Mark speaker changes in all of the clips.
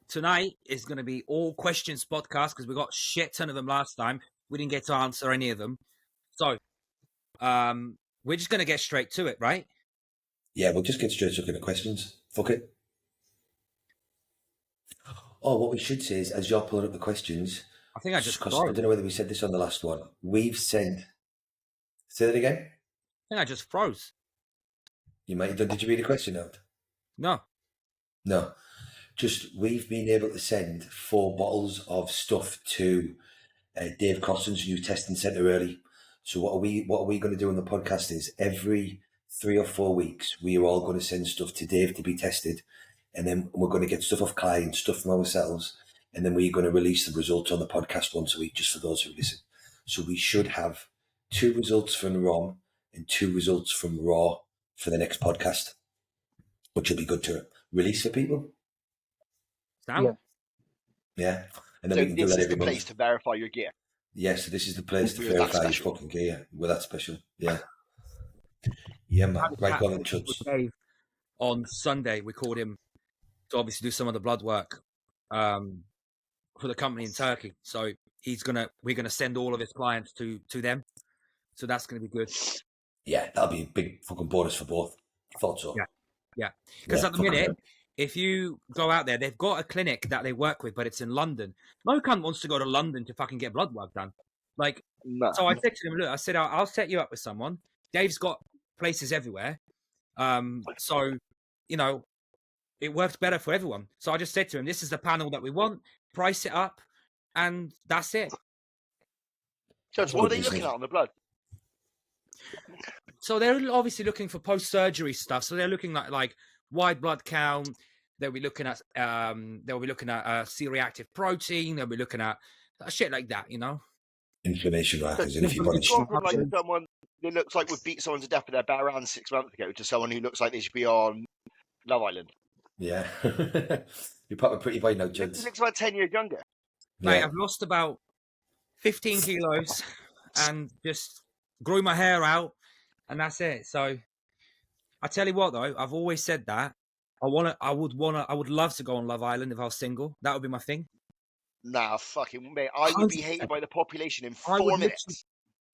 Speaker 1: tonight is going to be all questions podcast because we got shit ton of them last time. We didn't get to answer any of them. So we're just going to get straight to it, right?
Speaker 2: Yeah, we'll just get straight to the questions. Fuck it. Oh, what we should say is, as you're pulling up the questions,
Speaker 1: I think I just
Speaker 2: because I don't know whether we said this on the last one. We've sent. Say that again.
Speaker 1: I think I just froze.
Speaker 2: You might have done. Did you read the question out?
Speaker 1: No.
Speaker 2: Just we've been able to send 4 bottles of stuff to Dave Coston's new testing centre early. So what are we going to do on the podcast is every 3 or 4 weeks we are all going to send stuff to Dave to be tested, and then we're going to get stuff off clients, stuff from ourselves, and then we're going to release the results on the podcast once a week just for those who listen. So we should have 2 results from ROM and 2 results from Raw for the next podcast, which will be good to release for people. Yeah. And then
Speaker 3: so
Speaker 2: we can do
Speaker 3: this
Speaker 2: that
Speaker 3: is
Speaker 2: every
Speaker 3: the
Speaker 2: month.
Speaker 3: place to verify your gear.
Speaker 2: Yes, so this is the place to
Speaker 3: We're that
Speaker 2: verify your
Speaker 3: special.
Speaker 2: fucking gear. We're that special. Yeah. Yeah, man. Right, go on, Chuds.
Speaker 1: Dave, on Sunday, we called him to obviously do some of the blood work for the company in Turkey. So we're gonna send all of his clients to them. So that's gonna be good.
Speaker 2: Yeah, that'll be a big fucking bonus for both. I thought so.
Speaker 1: Yeah. Because at the minute, if you go out there, they've got a clinic that they work with, but it's in London. No cunt wants to go to London to fucking get blood work done. Like,
Speaker 3: No.
Speaker 1: so I said to him, look, I said, I'll set you up with someone. Dave's got places everywhere. So, you know, it works better for everyone. So I just said to him, this is the panel that we want, price it up, and that's it.
Speaker 3: So what are they looking at on the blood?
Speaker 1: So they're obviously looking for post-surgery stuff. So they're looking at like white blood count. They'll be looking at C-reactive protein. They'll be looking at shit like that, you know.
Speaker 2: Inflammation markers, and if
Speaker 3: You've
Speaker 2: you've
Speaker 3: gone
Speaker 2: got
Speaker 3: from like someone that looks like would beat someone to death with their bare hands 6 months ago to someone who looks like they should be on Love Island.
Speaker 2: yeah, you're probably pretty by now,
Speaker 3: He
Speaker 2: Chuds.
Speaker 3: looks about 10 years younger.
Speaker 1: Mate,
Speaker 2: Yeah.
Speaker 1: I've lost about 15 kilos and just grew my hair out, and that's it. So I tell you what, though, I've always said that I would love to go on Love Island if I was single. That would be my thing.
Speaker 3: Nah, fucking mate. I would be hated by the population in 4 minutes.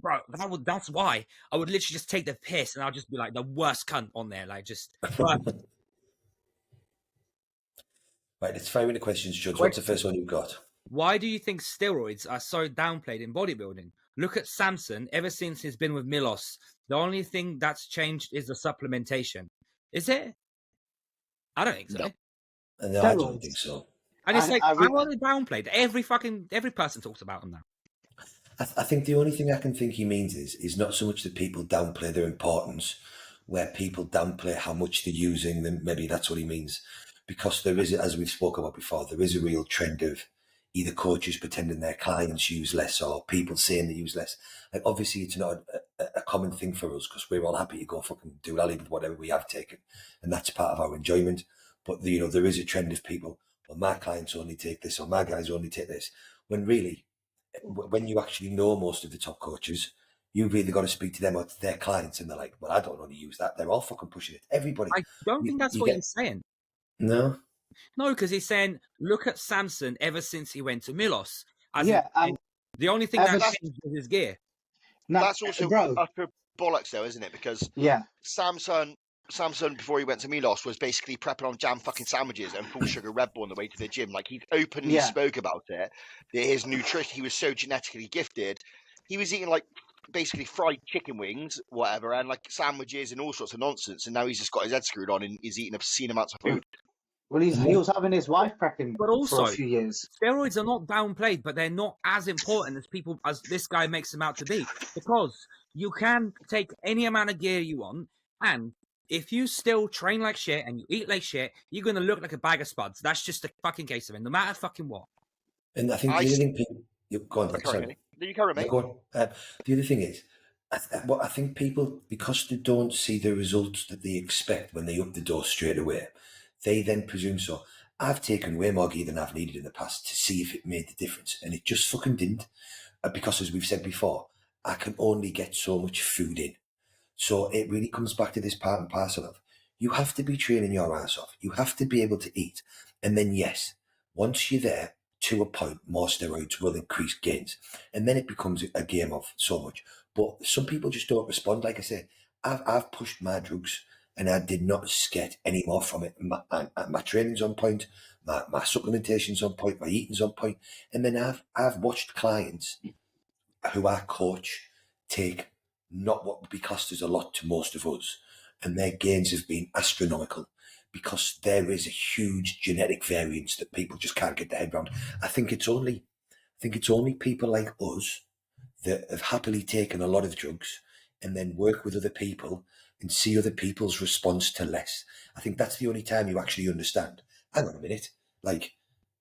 Speaker 1: Bro, that's why I would literally just take the piss and I'll just be like the worst cunt on there, like just.
Speaker 2: Right, let's fire in the questions, Chuds. What's the first one you've got?
Speaker 1: Why do you think steroids are so downplayed in bodybuilding? Look at Samson. Ever since he's been with Milos, the only thing that's changed is the supplementation. Is it? I don't think so.
Speaker 2: No, I don't think so.
Speaker 1: And it's how are they downplayed? Every person talks about them now.
Speaker 2: I think the only thing I can think he means is not so much that people downplay their importance, where people downplay how much they're using them. Maybe that's what he means. Because there is, as we've spoken about before, there is a real trend of either coaches pretending their clients use less or people saying they use less. Like, obviously, it's not a common thing for us because we're all happy to go fucking do lally with whatever we have taken. And that's part of our enjoyment. But, you know, there is a trend of people, well, my clients only take this or my guys only take this. When really, when you actually know most of the top coaches, you've either got to speak to them or to their clients and they're like, well, I don't only use that. They're all fucking pushing it. Everybody.
Speaker 1: I don't think that's what he's saying.
Speaker 2: No,
Speaker 1: because he's saying, look at Samson ever since he went to Milos. The only thing that changed was his gear.
Speaker 3: That's also utter bollocks, though, isn't it? Because Samson, before he went to Milos, was basically prepping on jam fucking sandwiches and full sugar Red Bull on the way to the gym. Like, he openly spoke about it. That his nutrition, he was so genetically gifted. He was eating like basically fried chicken wings, whatever, and like sandwiches and all sorts of nonsense. And now he's just got his head screwed on and he's eating obscene amounts of food.
Speaker 4: Well, he was having his wife prepping
Speaker 1: but also,
Speaker 4: for a few years.
Speaker 1: Steroids are not downplayed, but they're not as important as this guy makes them out to be. Because you can take any amount of gear you want, and if you still train like shit and you eat like shit, you're going to look like a bag of spuds. That's just a fucking case of it, no matter fucking what.
Speaker 2: And I think the other thing people... Go on, sorry.
Speaker 3: You carry, mate.
Speaker 2: Go on. The other thing is, I think people, because they don't see the results that they expect when they up the dose straight away, they then presume so. I've taken way more gear than I've needed in the past to see if it made the difference, and it just fucking didn't. Because, as we've said before, I can only get so much food in. So it really comes back to this part and parcel of, you have to be training your ass off. You have to be able to eat. And then, yes, Once you're there, to a point, more steroids will increase gains. And then it becomes a game of so much. But some people just don't respond. Like I say, I've pushed my drugs and I did not get any more from it. My training's on point, my supplementation's on point, my eating's on point. And then I've watched clients who I coach take not what would be classed as a lot to most of us, and their gains have been astronomical because there is a huge genetic variance that people just can't get their head around. I think it's only people like us that have happily taken a lot of drugs and then work with other people and see other people's response to less. I think that's the only time you actually understand. Hang on a minute, like,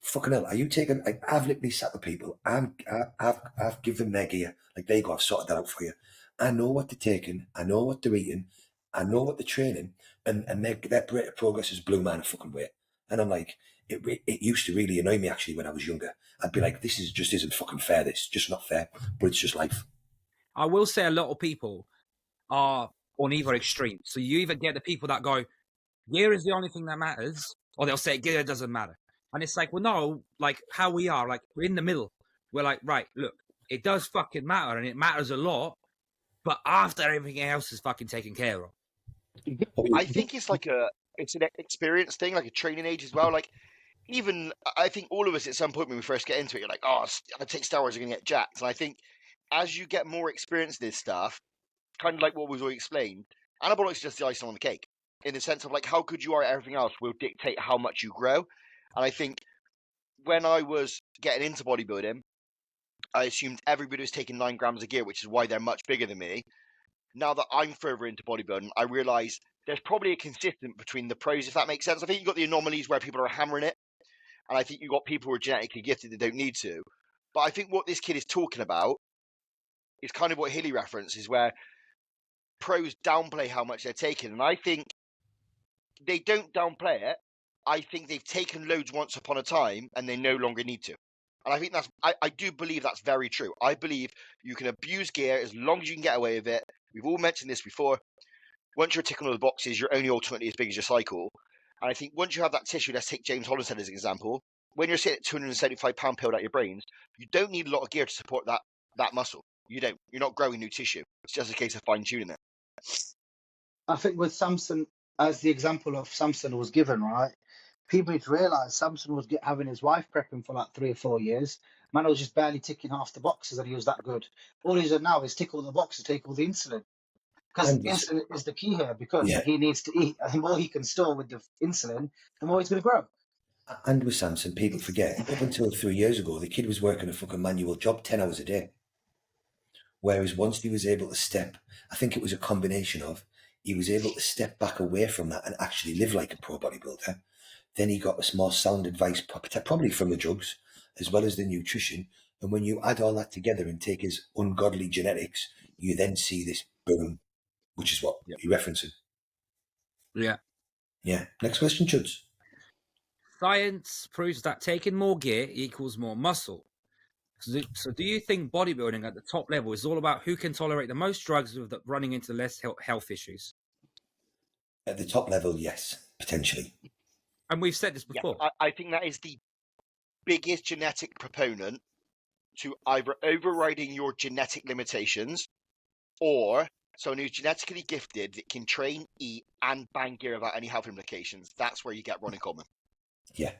Speaker 2: fucking hell, are you taking? I've literally sat with people. I've given them their gear. Like, there you go, I've sorted that out for you. I know what they're taking. I know what they're eating. I know what they're training, and their rate of progress has blew mine a fucking way. And I'm like, it used to really annoy me actually when I was younger. I'd be like, this just isn't fucking fair. This just not fair. But it's just life.
Speaker 1: I will say a lot of people are on either extreme. So you either get the people that go, gear is the only thing that matters, or they'll say gear doesn't matter. And it's like, well, no, like how we are, like we're in the middle. We're like, right, look, it does fucking matter, and it matters a lot, but after everything else is fucking taken care of.
Speaker 3: I think it's like it's an experience thing, like a training age as well. Like, even I think all of us at some point when we first get into it, you're like, oh, I take steroids, I'm gonna get jacked. And I think as you get more experience in this stuff, kind of like what was already explained, anabolics is just the icing on the cake, in the sense of like how good you are at everything else will dictate how much you grow. And I think when I was getting into bodybuilding, I assumed everybody was taking 9 grams of gear, which is why they're much bigger than me. Now that I'm further into bodybuilding, I realise there's probably a consistent between the pros, if that makes sense. I think you've got the anomalies where people are hammering it, and I think you've got people who are genetically gifted that don't need to. But I think what this kid is talking about is kind of what Hilly references, where pros downplay how much they're taking. And I think they don't downplay it. I think they've taken loads once upon a time and they no longer need to. And I think I do believe that's very true. I believe you can abuse gear as long as you can get away with it. We've all mentioned this before. Once you're ticking all the boxes, you're only ultimately as big as your cycle. And I think once you have that tissue, let's take James Hollinshead as an example. When you're sitting at 275 pound peeled out your brains, you don't need a lot of gear to support that muscle. You don't. You're not growing new tissue. It's just a case of fine tuning it.
Speaker 4: I think with Samson, as the example of Samson was given, right? People need to realise Samson was having his wife prepping for like 3 or 4 years. Man was just barely ticking half the boxes and he was that good. All he's done now is tick all the boxes, take all the insulin. Because insulin is the key here, because he needs to eat. And the more he can store with the insulin, the more he's going to grow.
Speaker 2: And with Samson, people forget, up until 3 years ago, the kid was working a fucking manual job 10 hours a day. Whereas once he was able to step, I think it was a combination of, he was able to step back away from that and actually live like a pro bodybuilder. Then he got us more sound advice, probably from the drugs, as well as the nutrition. And when you add all that together and take his ungodly genetics, you then see this boom, which is what you're referencing.
Speaker 1: Yeah.
Speaker 2: Yeah. Next question, Chuds.
Speaker 1: Science proves that taking more gear equals more muscle. So do you think bodybuilding at the top level is all about who can tolerate the most drugs with running into less health issues?
Speaker 2: At the top level, yes, potentially.
Speaker 1: And we've said this before.
Speaker 3: Yeah, I think that is the biggest genetic proponent to either overriding your genetic limitations or someone who's genetically gifted that can train, eat, and bang gear without any health implications. That's where you get running common.
Speaker 2: Yeah.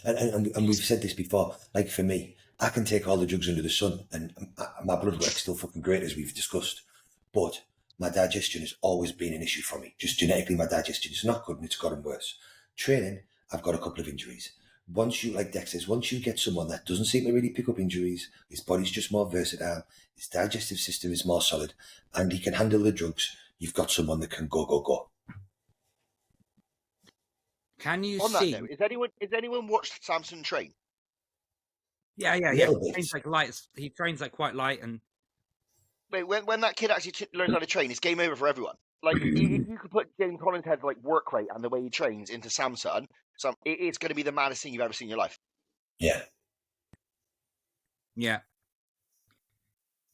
Speaker 2: And we've said this before. Like for me, I can take all the drugs under the sun and my blood work's still fucking great, as we've discussed. But my digestion has always been an issue for me. Just genetically, my digestion is not good and it's gotten worse. Training, I've got a couple of injuries. Once you, like Dex says, once you get someone that doesn't seem to really pick up injuries, his body's just more versatile, his digestive system is more solid, and he can handle the drugs, you've got someone that can go.
Speaker 1: Can you
Speaker 3: On
Speaker 1: see?
Speaker 3: that note, has anyone watched Samson train?
Speaker 1: Yeah. He trains like light. He trains like quite light, and
Speaker 3: Wait, when that kid actually learns how to train, it's game over for everyone. Like, if you could put James Hollinshead's like work rate and the way he trains into Samson, it's going to be the maddest thing you've ever seen in your life.
Speaker 2: Yeah.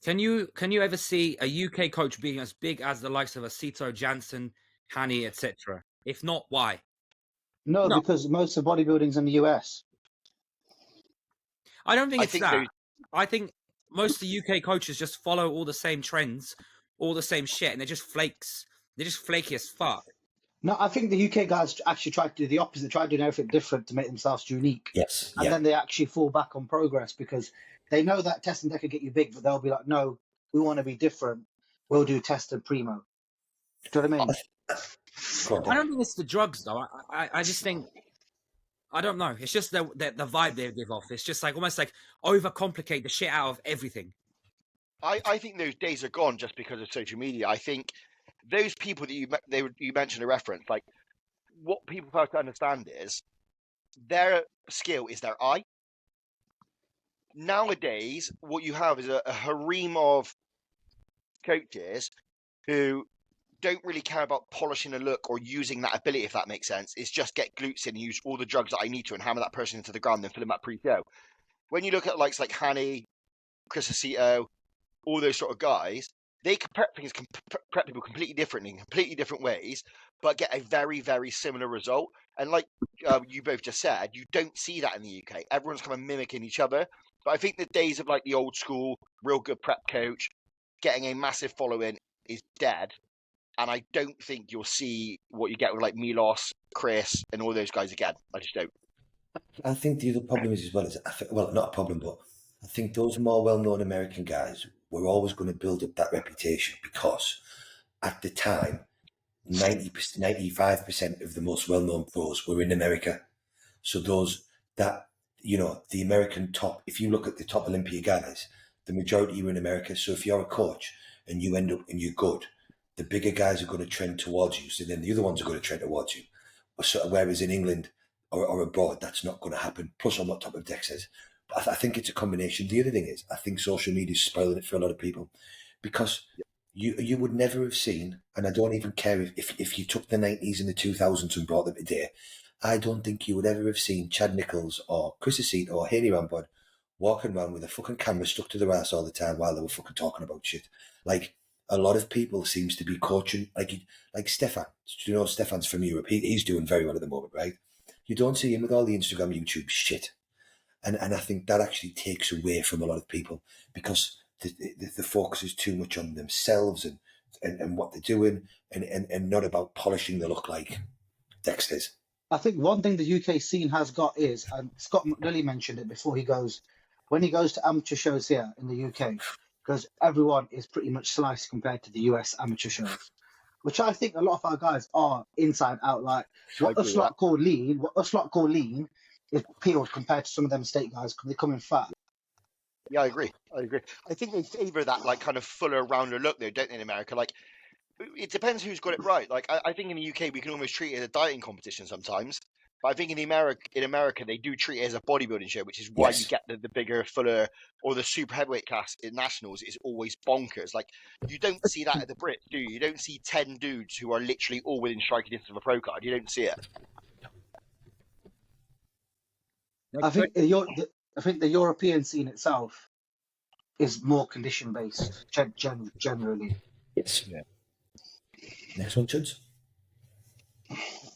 Speaker 1: Can you ever see a UK coach being as big as the likes of Asito, Jansen, Hani, etc.? If not, why?
Speaker 4: No, because most of bodybuilding's in the US.
Speaker 1: I don't think
Speaker 3: I
Speaker 1: it's
Speaker 3: think
Speaker 1: that. I think most of the UK coaches just follow all the same trends, all the same shit, and they're just flakes. They're just flaky as fuck.
Speaker 4: No, I think the UK guys actually try to do the opposite, try doing everything different to make themselves unique.
Speaker 2: Yes.
Speaker 4: And then they actually fall back on progress because they know that test and deck can get you big, but they'll be like, no, we want to be different. We'll do test and primo. Do you know what I mean?
Speaker 1: I don't think it's the drugs, though. I just think, I don't know. It's just the vibe they give off. It's just like almost like overcomplicate the shit out of everything.
Speaker 3: I think those days are gone just because of social media. I think those people that you mentioned a reference, like what people have to understand is their skill is their eye. Nowadays, what you have is a harem of coaches who don't really care about polishing a look or using that ability, if that makes sense. It's just get glutes in and use all the drugs that I need to and hammer that person into the ground and fill them up pre-show. When you look at likes like Hanny, Chris Aceto, all those sort of guys, they can prep things, prep people completely differently in completely different ways, but get a very, very similar result. And like you both just said, you don't see that in the UK. Everyone's kind of mimicking each other. But I think the days of like the old school, real good prep coach, getting a massive following is dead. And I don't think you'll see what you get with like Milos, Chris, and all those guys again. I just don't.
Speaker 2: I think the other problem is as well, well, not a problem, but I think those more well-known American guys were always going to build up that reputation because at the time, 95% of the most well-known pros were in America. So the American top, if you look at the top Olympia guys, the majority were in America. So if you're a coach and you end up and you're good, the bigger guys are going to trend towards you. So then the other ones are going to trend towards you. So, whereas in England or abroad, that's not going to happen. Plus, I'm not top of Dex's. But I think it's a combination. The other thing is, I think social media is spoiling it for a lot of people because you would never have seen, and I don't even care if you took the 90s and the 2000s and brought them today, I don't think you would ever have seen Chad Nichols or Chris Aceto or Haley Rambod walking around with a fucking camera stuck to their ass all the time while they were fucking talking about shit. Like, a lot of people seems to be coaching, like Stefan. Do you know Stefan's from Europe? He's doing very well at the moment, right? You don't see him with all the Instagram, YouTube shit. And I think that actually takes away from a lot of people because the focus is too much on themselves and what they're doing and not about polishing the look like Dexter's.
Speaker 4: I think one thing the UK scene has got is, and Scott McNally mentioned it before when he goes to amateur shows here in the UK, because everyone is pretty much sliced compared to the US amateur shows, which I think a lot of our guys are inside out. Like what a slot called lean is peeled compared to some of them state guys because they come in fat.
Speaker 3: Yeah, I agree. I think they favour that like kind of fuller, rounder look though, don't they, in America? Like it depends who's got it right. Like I think in the UK we can almost treat it as a dieting competition sometimes. But I think in America they do treat it as a bodybuilding show, which is why you get the bigger, fuller, or the super heavyweight class in nationals is always bonkers. Like you don't see that at the Brits, do you? You don't see 10 dudes who are literally all within striking distance of a pro card. You don't see it.
Speaker 4: I think the European scene itself is more condition based generally.
Speaker 2: Yes. Yeah. Next one, Chuds.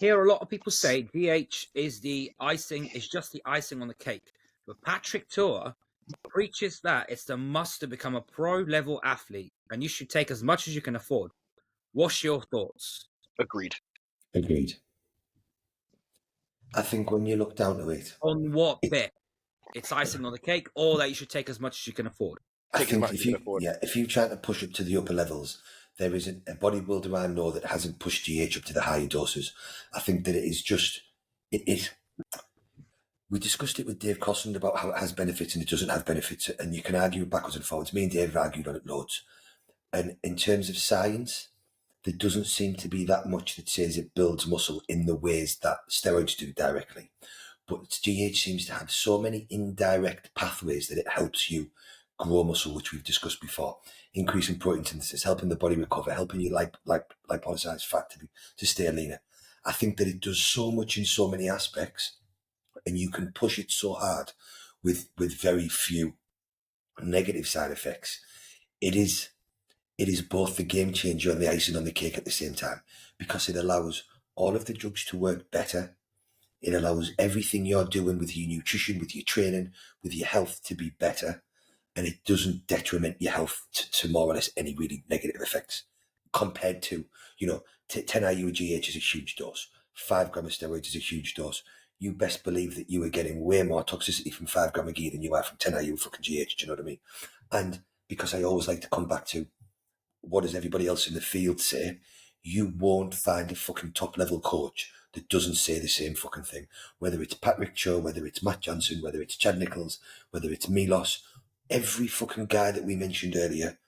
Speaker 1: Hear a lot of people say DH is just the icing on the cake. But Patrick Tour preaches that it's the must to become a pro level athlete and you should take as much as you can afford. What's your thoughts?
Speaker 3: Agreed.
Speaker 2: I think when you look down to it.
Speaker 1: On what bit? It's icing on the cake or that you should take as much as you can afford?
Speaker 2: I think if you try to push up to the upper levels, there isn't a bodybuilder I know that hasn't pushed GH up to the higher doses. I think that it is just we discussed it with Dave Cosland about how it has benefits and it doesn't have benefits, and you can argue backwards and forwards. Me and Dave have argued on it loads. And in terms of science, there doesn't seem to be that much that says it builds muscle in the ways that steroids do directly. But GH seems to have so many indirect pathways that it helps you grow muscle, which we've discussed before, increasing protein synthesis, helping the body recover, helping you lipolyze fat to stay leaner. I think that it does so much in so many aspects, and you can push it so hard with very few negative side effects. It is both the game changer and the icing on the cake at the same time because it allows all of the drugs to work better. It allows everything you're doing with your nutrition, with your training, with your health to be better. And it doesn't detriment your health to more or less any really negative effects compared to, 10 IU of GH is a huge dose. 5 gram of steroids is a huge dose. You best believe that you are getting way more toxicity from 5 gram of GH than you are from 10 IU of fucking GH. Do you know what I mean? And because I always like to come back to what does everybody else in the field say, you won't find a fucking top level coach that doesn't say the same fucking thing. Whether it's Patrick Cho, whether it's Matt Jansen, whether it's Chad Nichols, whether it's Milos, every fucking guy that we mentioned earlier,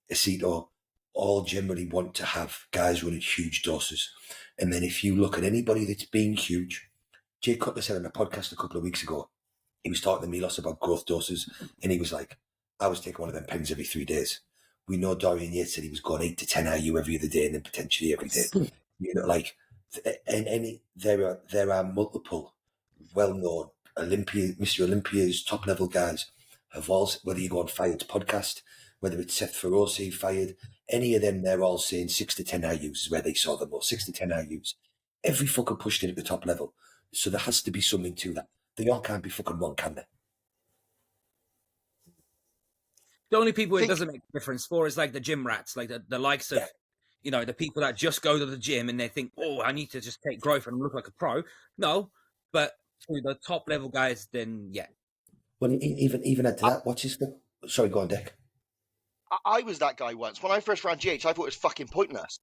Speaker 2: Acito, all generally want to have guys running huge doses. And then if you look at anybody that's been huge, Jay Cutler said on a podcast a couple of weeks ago, he was talking to Milos about growth doses, and he was like, I was taking one of them pens every 3 days. We know Dorian Yates said he was going 8 to 10 IU every other day and then potentially every day. There are multiple well-known Mr. Olympia's top-level guys have all, whether you go on Fired's podcast, whether it's Seth Feroce, Fired, any of them, they're all saying 6 to 10 IUs is where they saw them, or 6 to 10 IUs. Every fucker pushed it at the top level. So there has to be something to that. They all can't be fucking wrong, can they?
Speaker 1: The only people it doesn't make a difference for is like the gym rats, like the likes of, the people that just go to the gym and they think, oh, I need to just take growth and look like a pro. No, but for the top level guys, then yeah.
Speaker 2: Well, even add to that, what's his thing? Sorry, go on, Dick.
Speaker 3: I was that guy once. When I first ran GH, I thought it was fucking pointless.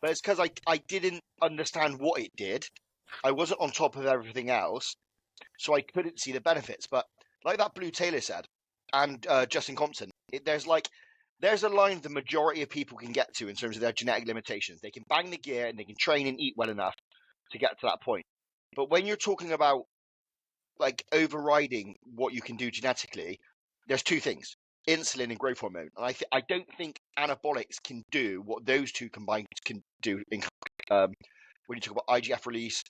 Speaker 3: But it's because I didn't understand what it did. I wasn't on top of everything else, so I couldn't see the benefits. But like that Blue Taylor said, and Justin Compton, there's a line the majority of people can get to in terms of their genetic limitations. They can bang the gear and they can train and eat well enough to get to that point. But when you're talking about like overriding what you can do genetically, there's two things: insulin and growth hormone. And I don't think anabolics can do what those two combined can do. When you talk about IGF release,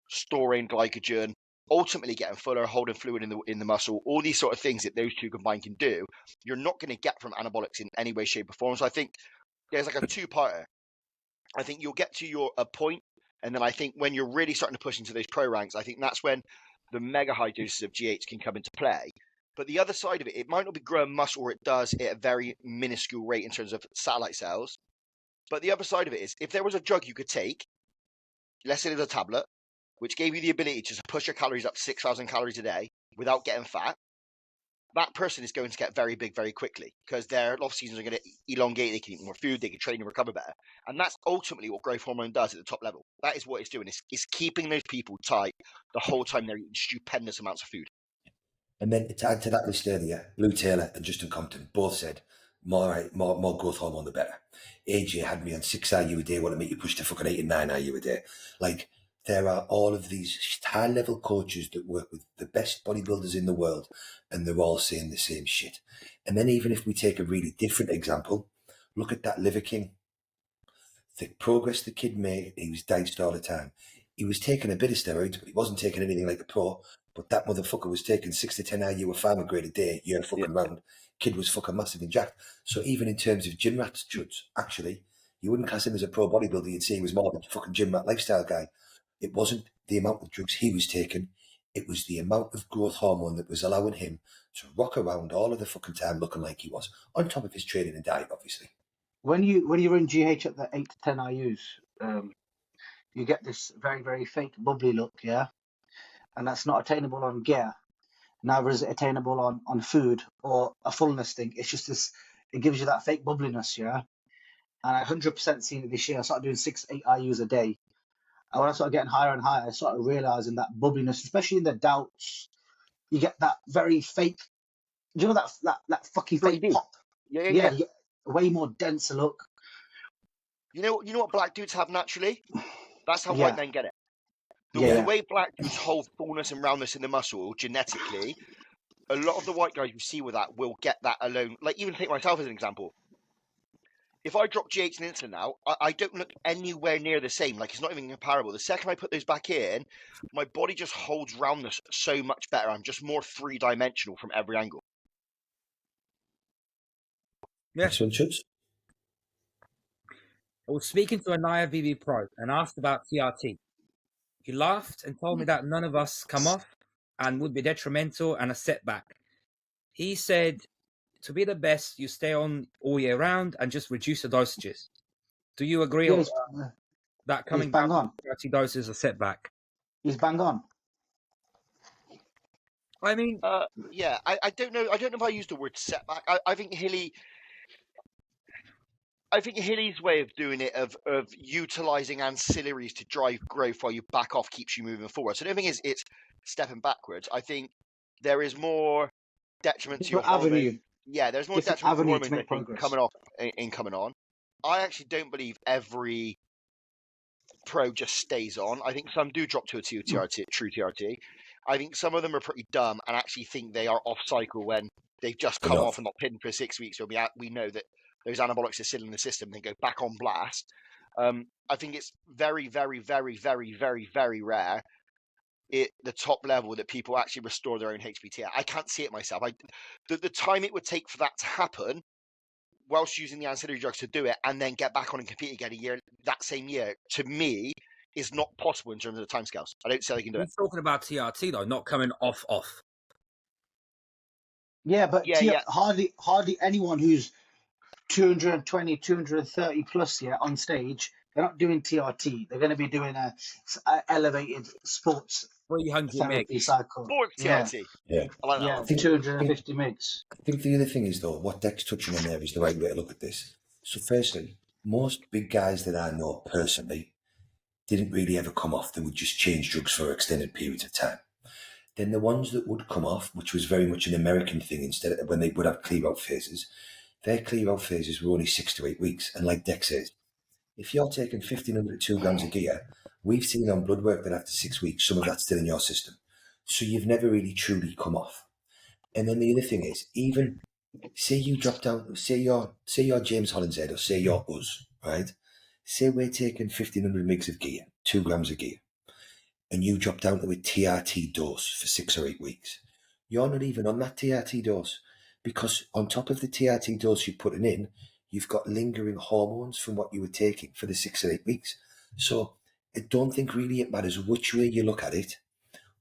Speaker 3: storing glycogen, ultimately getting fuller, holding fluid in the muscle, all these sort of things that those two combined can do, you're not going to get from anabolics in any way, shape, or form. So I think there's like a two-parter. I think you'll get to a point, and then I think when you're really starting to push into those pro ranks, I think that's when the mega high doses of GH can come into play. But the other side of it, it might not be growing muscle, or it does at a very minuscule rate in terms of satellite cells. But the other side of it is, if there was a drug you could take, let's say there's a tablet, which gave you the ability to push your calories up to 6,000 calories a day without getting fat, that person is going to get very big very quickly because their off seasons are going to elongate. They can eat more food, they can train and recover better. And that's ultimately what growth hormone does at the top level. That is what it's doing. It's keeping those people tight the whole time they're eating stupendous amounts of food.
Speaker 2: And then to add to that list earlier, Blue Taylor and Justin Compton both said more growth hormone the better. AJ had me on 6 IU a day, want to make you push to fucking 8 and 9 IU a day. Like, there are all of these high-level coaches that work with the best bodybuilders in the world, and they're all saying the same shit. And then even if we take a really different example, look at that Liver King. The progress the kid made, he was diced all the time. He was taking a bit of steroids, but he wasn't taking anything like a pro. But that motherfucker was taking 6 to 10 IU of pharma grade a day, year fucking round. Kid was fucking massive and jacked. So even in terms of gym rat chuds, actually, you wouldn't class him as a pro bodybuilder. You'd say he was more of a fucking gym rat lifestyle guy. It wasn't the amount of drugs he was taking. It was the amount of growth hormone that was allowing him to rock around all of the fucking time looking like he was, on top of his training and diet, obviously.
Speaker 4: When you run GH at the 8 to 10 IUs, you get this very, very fake bubbly look, yeah? And that's not attainable on gear. Neither is it attainable on food or a fullness thing. It's just this, it gives you that fake bubbliness, yeah? And I 100% seen it this year. I started doing 6, 8 IUs a day. And when I started getting higher and higher, I started realizing that bubbliness, especially in the doughts, you get that very fake, do you know that fucking fake pop?
Speaker 3: Yeah.
Speaker 4: You get way more denser look.
Speaker 3: You know what black dudes have naturally? That's how white men get it. The way black dudes hold fullness and roundness in the muscle genetically, a lot of the white guys you see with that will get that alone. Like, even take myself as an example. If I drop GH and insulin now, I don't look anywhere near the same. Like, it's not even comparable. The second I put those back in, my body just holds roundness so much better. I'm just more three-dimensional from every angle.
Speaker 2: Yeah. Next one, Chuds.
Speaker 1: I was speaking to a Naya VB Pro and asked about TRT. He laughed and told me that none of us come off and would be detrimental and a setback. He said, to be the best, you stay on all year round and just reduce the dosages. Do you agree on that coming down to 30 doses is a setback?
Speaker 4: He's bang on.
Speaker 1: I mean,
Speaker 3: yeah, I don't know. I don't know if I used the word setback. I think Hilly's way of doing it, of utilizing ancillaries to drive growth while you back off, keeps you moving forward. So I don't think it's stepping backwards. I think there is more detriment to your hormone. Yeah, there's more detriment to hormones, I think, coming off in coming on. I actually don't believe every pro just stays on. I think some do drop to a true TRT. I think some of them are pretty dumb and actually think they are off cycle when they've just come off and not pinned for 6 weeks. When we know that those anabolics are still in the system, then go back on blast. I think it's very, very, very, very, very, very rare at the top level that people actually restore their own HPT. I can't see it myself. The time it would take for that to happen, whilst using the ancillary drugs to do it, and then get back on and compete again that same year, to me, is not possible in terms of the timescales. I don't say they can do it.
Speaker 1: He's talking about TRT though, not coming off.
Speaker 4: Yeah, but hardly anyone who's 220, 230 plus on stage, they're not doing TRT. They're going to be doing a elevated sports
Speaker 1: 300
Speaker 4: therapy cycle.
Speaker 3: Sports TRT.
Speaker 2: Yeah.
Speaker 3: I like that.
Speaker 4: 250 mgs.
Speaker 2: I think the other thing is, though, what Deck's touching on there is the right way to look at this. So firstly, most big guys that I know personally didn't really ever come off. They would just change drugs for extended periods of time. Then the ones that would come off, which was very much an American thing, instead of when they would have clear-out phases, their clear-out phases were only 6 to 8 weeks. And like Deck says, if you're taking 1,500 to 2 grams of gear, we've seen on blood work that after 6 weeks, some of that's still in your system. So you've never really truly come off. And then the other thing is, even say you drop down, say you're James Hollinshead, or say you're us, right? Say we're taking 1,500 mgs of gear, 2 grams of gear, and you drop down to a TRT dose for 6 or 8 weeks. You're not even on that TRT dose, because on top of the TRT dose you're putting in, you've got lingering hormones from what you were taking for the 6 or 8 weeks. So I don't think really it matters which way you look at it,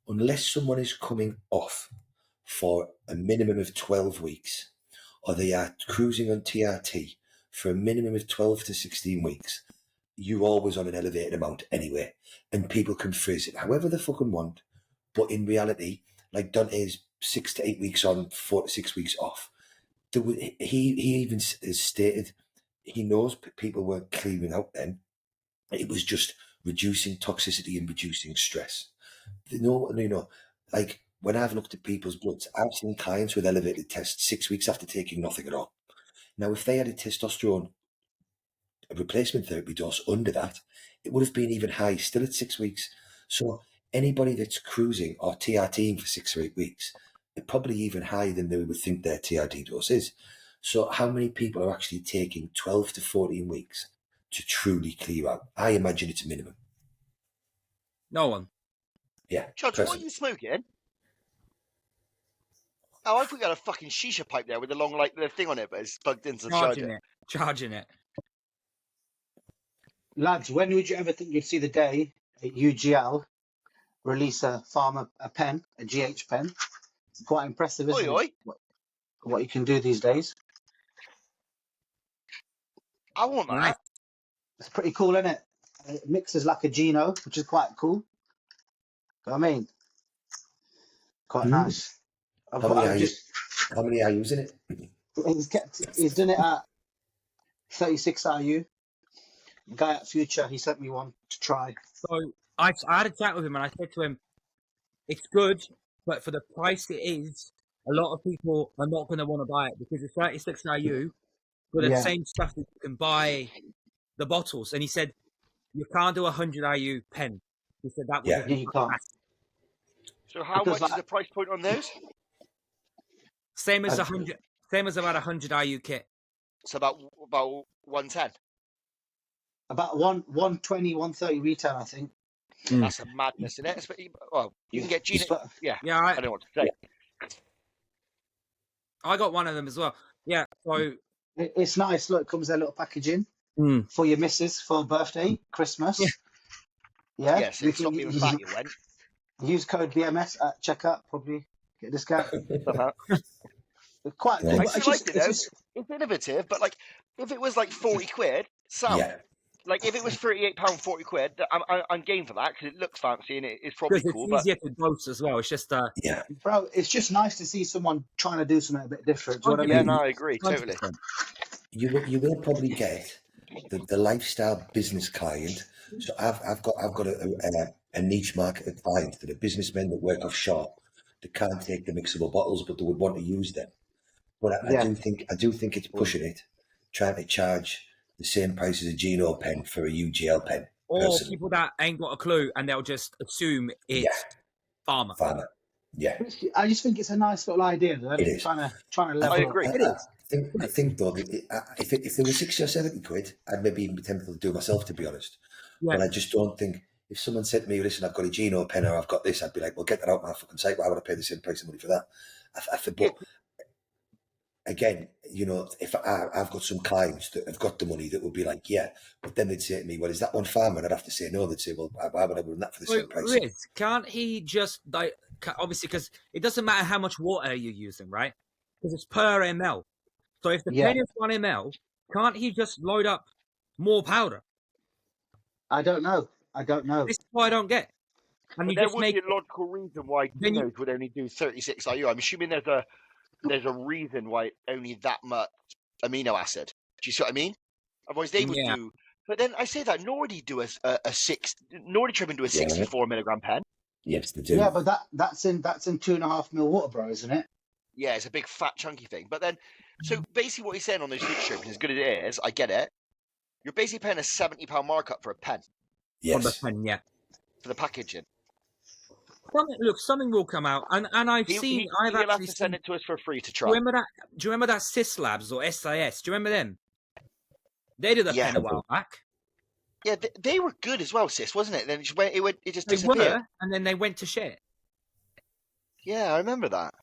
Speaker 2: unless someone is coming off for a minimum of 12 weeks, or they are cruising on TRT for a minimum of 12 to 16 weeks, you're always on an elevated amount anyway. And people can phrase it however they fucking want. But in reality, like Dante's 6 to 8 weeks on, 4 to 6 weeks off, he even has stated he knows people weren't clearing out then. It was just reducing toxicity and reducing stress. Like when I've looked at people's bloods, I've seen clients with elevated tests 6 weeks after taking nothing at all. Now, if they had a testosterone replacement therapy dose under that, it would have been even high still at 6 weeks. So anybody that's cruising or TRTing for 6 or 8 weeks, they're probably even higher than they would think their TRT dose is. So how many people are actually taking 12 to 14 weeks to truly clear out? I imagine it's a minimum.
Speaker 1: No one.
Speaker 2: Yeah.
Speaker 3: Judge, what are you smoking? Oh, I thought you had a fucking shisha pipe there with a long, the thing on it, but it's plugged into the charger.
Speaker 1: Charging it.
Speaker 4: Lads, when would you ever think you'd see the day at UGL release a pen, a GH pen? It's quite impressive, isn't it? What you can do these days.
Speaker 3: I want that.
Speaker 1: Nice.
Speaker 4: It's pretty cool, isn't it? It mixes like a Gino, which is quite cool. You know what I mean? Quite nice.
Speaker 2: How many are you using it?
Speaker 4: He's done it at 36 IU. Guy at Future, he sent me one to try.
Speaker 1: So I had a chat with him and I said to him, it's good, but for the price it is, a lot of people are not going to want to buy it because it's 36 IU for the same stuff that you can buy the bottles. And he said, you can't do 100 IU pen. He said that was
Speaker 4: you can't.
Speaker 3: So how much is the price point on those?
Speaker 1: Same as about 100 IU kit.
Speaker 3: So about 110.
Speaker 4: About 120, 130 retail, I think.
Speaker 3: That's a madness, isn't it? Well, you can get Gina. I don't know what to say.
Speaker 1: I got one of them as well. Yeah, so
Speaker 4: it's nice. Look, it comes in a little packaging for your missus for birthday, Christmas. Yeah,
Speaker 3: Yeah, so stop being fat, you went.
Speaker 4: Use code BMS at checkout, probably get a discount.
Speaker 3: Uh-huh.
Speaker 4: Quite
Speaker 2: Yeah.
Speaker 4: good.
Speaker 3: I
Speaker 4: But
Speaker 3: do like it, though. It's innovative, but, like, if it was, like, 40 quid, sound.
Speaker 2: Yeah.
Speaker 3: Like, if it was £38, 40 quid, I'm game for that, because it looks fancy and it's probably
Speaker 1: Because
Speaker 3: cool,
Speaker 1: it's easier to dose as well. It's just
Speaker 2: Yeah.
Speaker 4: bro, it's just nice to see someone trying to do something a bit different. Do you know what I
Speaker 3: Yeah,
Speaker 4: mean?
Speaker 3: no, I agree,
Speaker 1: 100%.
Speaker 3: totally.
Speaker 2: You will probably get the lifestyle business client. So I've got a niche market of clients that are businessmen that work offshore that can't take the mixable bottles, but they would want to use them. But I do think it's pushing it, trying to charge the same price as a Geno pen for a UGL pen.
Speaker 1: Or
Speaker 2: personally.
Speaker 1: people that ain't got a clue and they'll just assume it's farmer.
Speaker 2: Yeah.
Speaker 4: I just think it's a nice little idea. Though.
Speaker 2: It is.
Speaker 4: Trying to level
Speaker 3: I agree.
Speaker 4: up.
Speaker 1: It is.
Speaker 2: I think though, that if there was 60 or 70 quid, I'd maybe even be tempted to do it myself, to be honest.
Speaker 1: Yeah.
Speaker 2: But I just don't think, if someone said to me, listen, I've got a Geno pen or I've got this, I'd be like, well, get that out my fucking site. Why would I pay the same price of money for that? But again, you know, if I've got some clients that have got the money that would be like, yeah, but then they'd say to me, well, is that one farmer? And I'd have to say no. They'd say, well, why would I do that for the same price?
Speaker 1: Riz, can't he just, like, obviously, because it doesn't matter how much water you're using, right? Because it's per ml. So if the pen is 1 ml, can't he just load up more powder?
Speaker 4: I don't know.
Speaker 1: This is what I don't get. And
Speaker 3: But
Speaker 1: you
Speaker 3: there
Speaker 1: just
Speaker 3: would
Speaker 1: make
Speaker 3: be a logical reason why Genos would only do 36 IU. I'm assuming there's a reason why only that much amino acid. Do you see what I mean? Otherwise they would do. But then I say that Nordy do a Nordy trim and do a 64 milligram pen.
Speaker 2: Yes, they do.
Speaker 4: Yeah, but that's in 2.5 ml water, bro, isn't it?
Speaker 3: Yeah, it's a big fat chunky thing. But then, so basically what he's saying on those food strips, as good as it is, I get it. You're basically paying a £70 markup for a pen.
Speaker 2: Yes.
Speaker 1: on the pen, yeah.
Speaker 3: For the packaging.
Speaker 1: Something will come out, and I've
Speaker 3: He'll
Speaker 1: actually
Speaker 3: have to send it to us for free to try.
Speaker 1: Do you remember that Sys Labs or SIS? Do you remember them? They did a pen a while back.
Speaker 3: Yeah, they were good as well, Sis, wasn't it? Then it just
Speaker 1: They
Speaker 3: disappeared.
Speaker 1: were, and then they went to shit.
Speaker 3: Yeah, I remember that.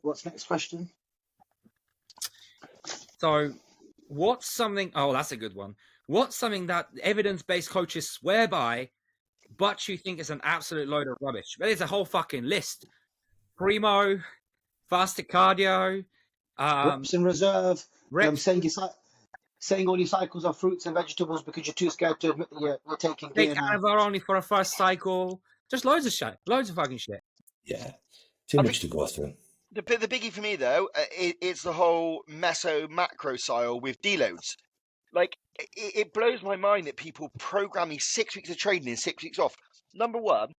Speaker 4: What's next question?
Speaker 1: So, what's something? Oh, that's a good one. What's something that evidence-based coaches swear by, but you think is an absolute load of rubbish? There's a whole fucking list. Primo, fasted cardio,
Speaker 4: reps in reserve. Saying all your cycles are fruits and vegetables because you're too scared to admit that you're taking
Speaker 1: take
Speaker 4: gear now.
Speaker 1: Anavar only for a first cycle. Just loads of shit. Loads of fucking shit.
Speaker 2: Yeah. Too much to go through.
Speaker 3: The biggie for me, though, it's the whole meso-macro style with deloads. Like, it blows my mind that people program these 6 weeks of training and 6 weeks off. Number one,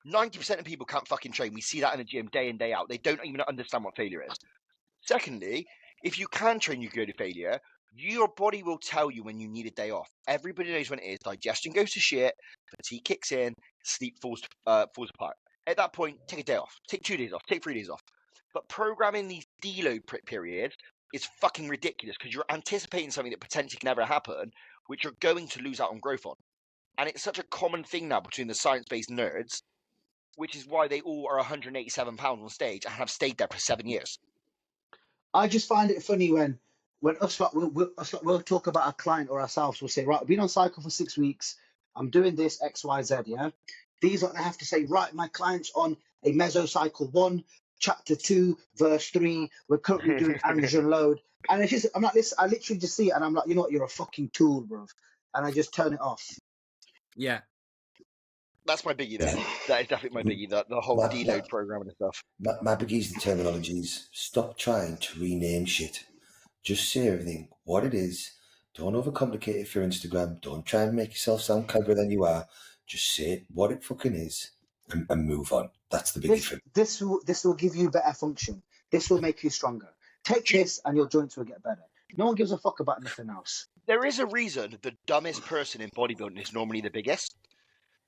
Speaker 3: 90% of people can't fucking train. We see that in the gym day in, day out. They don't even understand what failure is. Secondly, if you can train, you go to failure. Your body will tell you when you need a day off. Everybody knows when it is. Digestion goes to shit, fatigue kicks in, sleep falls apart. At that point, take a day off. Take 2 days off. Take 3 days off. But programming these deload periods is fucking ridiculous because you're anticipating something that potentially can never happen, which you're going to lose out on growth on. And it's such a common thing now between the science-based nerds, which is why they all are 187 pounds on stage and have stayed there for 7 years.
Speaker 4: I just find it funny when we'll talk about our client or ourselves. We'll say, right, I've been on cycle for 6 weeks. I'm doing this X, Y, Z. Yeah. These are, I have to say, right, my client's on a mesocycle 1, chapter 2, verse 3. We're currently doing androgen load. And it's just, I'm like, listen, I literally just see it and I'm like, you know what, you're a fucking tool, bro. And I just turn it off.
Speaker 1: Yeah.
Speaker 3: That's my biggie, though. That is definitely my biggie, the whole deload program and stuff.
Speaker 2: My biggie's the terminologies. Stop trying to rename shit. Just say everything what it is. Don't overcomplicate it for Instagram. Don't try and make yourself sound cleverer than you are. Just say it what it fucking is and move on. That's the biggie for me.
Speaker 4: This will give you better function. This will make you stronger. Take this and your joints will get better. No one gives a fuck about anything else.
Speaker 3: There is a reason the dumbest person in bodybuilding is normally the biggest.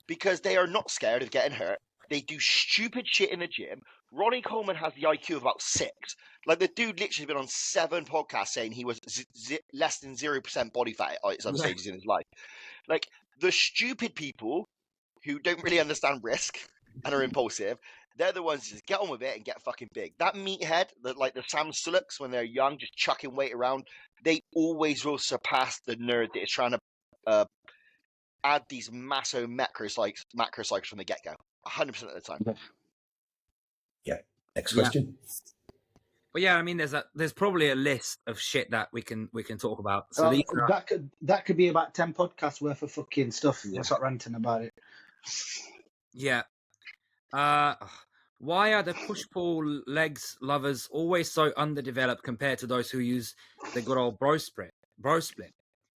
Speaker 3: Because they are not scared of getting hurt. They do stupid shit in the gym. Ronnie Coleman has the IQ of about 6. Like, the dude literally been on 7 podcasts saying he was less than 0% body fat at some stages in his life. Like, the stupid people who don't really understand risk and are impulsive, they're the ones who just get on with it and get fucking big. That meathead, like the Sam Suleks when they're young, just chucking weight around, they always will surpass the nerd that is trying to add these massive macro cycles from the get-go, 100% of the time.
Speaker 2: Yeah. Next question.
Speaker 1: But yeah, I mean, there's probably a list of shit that we can talk about. So
Speaker 4: that could be about 10 podcasts worth of fucking stuff. Yeah. Let's not ranting about it.
Speaker 1: Yeah. Why are the push-pull legs lovers always so underdeveloped compared to those who use the good old bro split?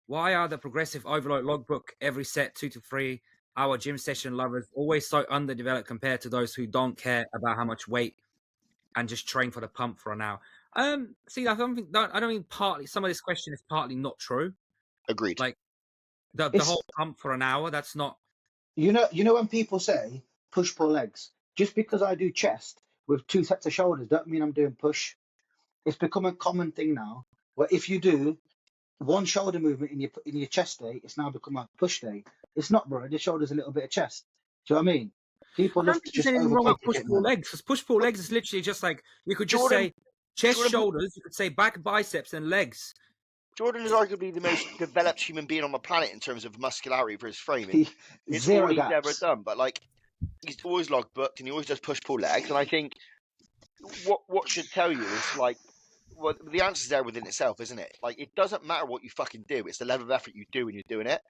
Speaker 1: Why are the progressive overload logbook every set 2 to 3 hour gym session lovers always so underdeveloped compared to those who don't care about how much weight and just train for the pump for an hour? See, I don't mean partly. Some of this question is partly not true.
Speaker 3: Agreed.
Speaker 1: Like the whole pump for an hour. That's not.
Speaker 4: You know when people say push pull legs, just because I do chest with 2 sets of shoulders, don't mean I'm doing push. It's become a common thing now. Where if you do one shoulder movement in your chest day, it's now become a push day. It's not, bro. The shoulder's a little bit of chest. Do you know what I mean? People love to just
Speaker 1: anything wrong with push pull
Speaker 4: overcomplicate
Speaker 1: legs, because push pull legs is literally just like you could just say chest, shoulders. You could say back, biceps, and legs.
Speaker 3: Jordan is arguably the most developed human being on the planet in terms of muscularity for his frame. It's
Speaker 4: Zero
Speaker 3: all he's
Speaker 4: gaps.
Speaker 3: ever done. But like, he's always logbooked and he always does push pull legs. And I think what should tell you is like, well, the answer's there within itself, isn't it? Like, it doesn't matter what you fucking do. It's the level of effort you do when you're doing it.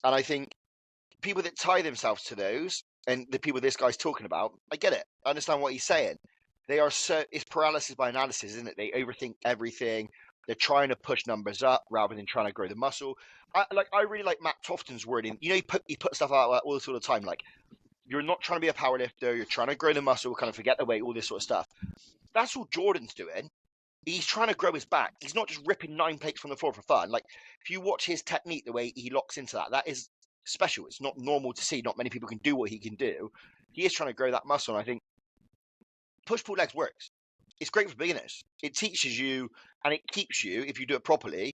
Speaker 3: And I think people that tie themselves to those, and the people this guy's talking about, I get it. I understand what he's saying. It's paralysis by analysis, isn't it? They overthink everything. They're trying to push numbers up rather than trying to grow the muscle. I really like Matt Tofton's wording. You know, he put stuff out like all this all the time. Like, you're not trying to be a powerlifter. You're trying to grow the muscle, kind of forget the weight, all this sort of stuff. That's all Jordan's doing. He's trying to grow his back. He's not just ripping 9 plates from the floor for fun. Like, if you watch his technique, the way he locks into that is special. It's not normal to see. Not many people can do what he can do. He is trying to grow that muscle. And I think push-pull legs works. It's great for beginners. It teaches you and it keeps you, if you do it properly,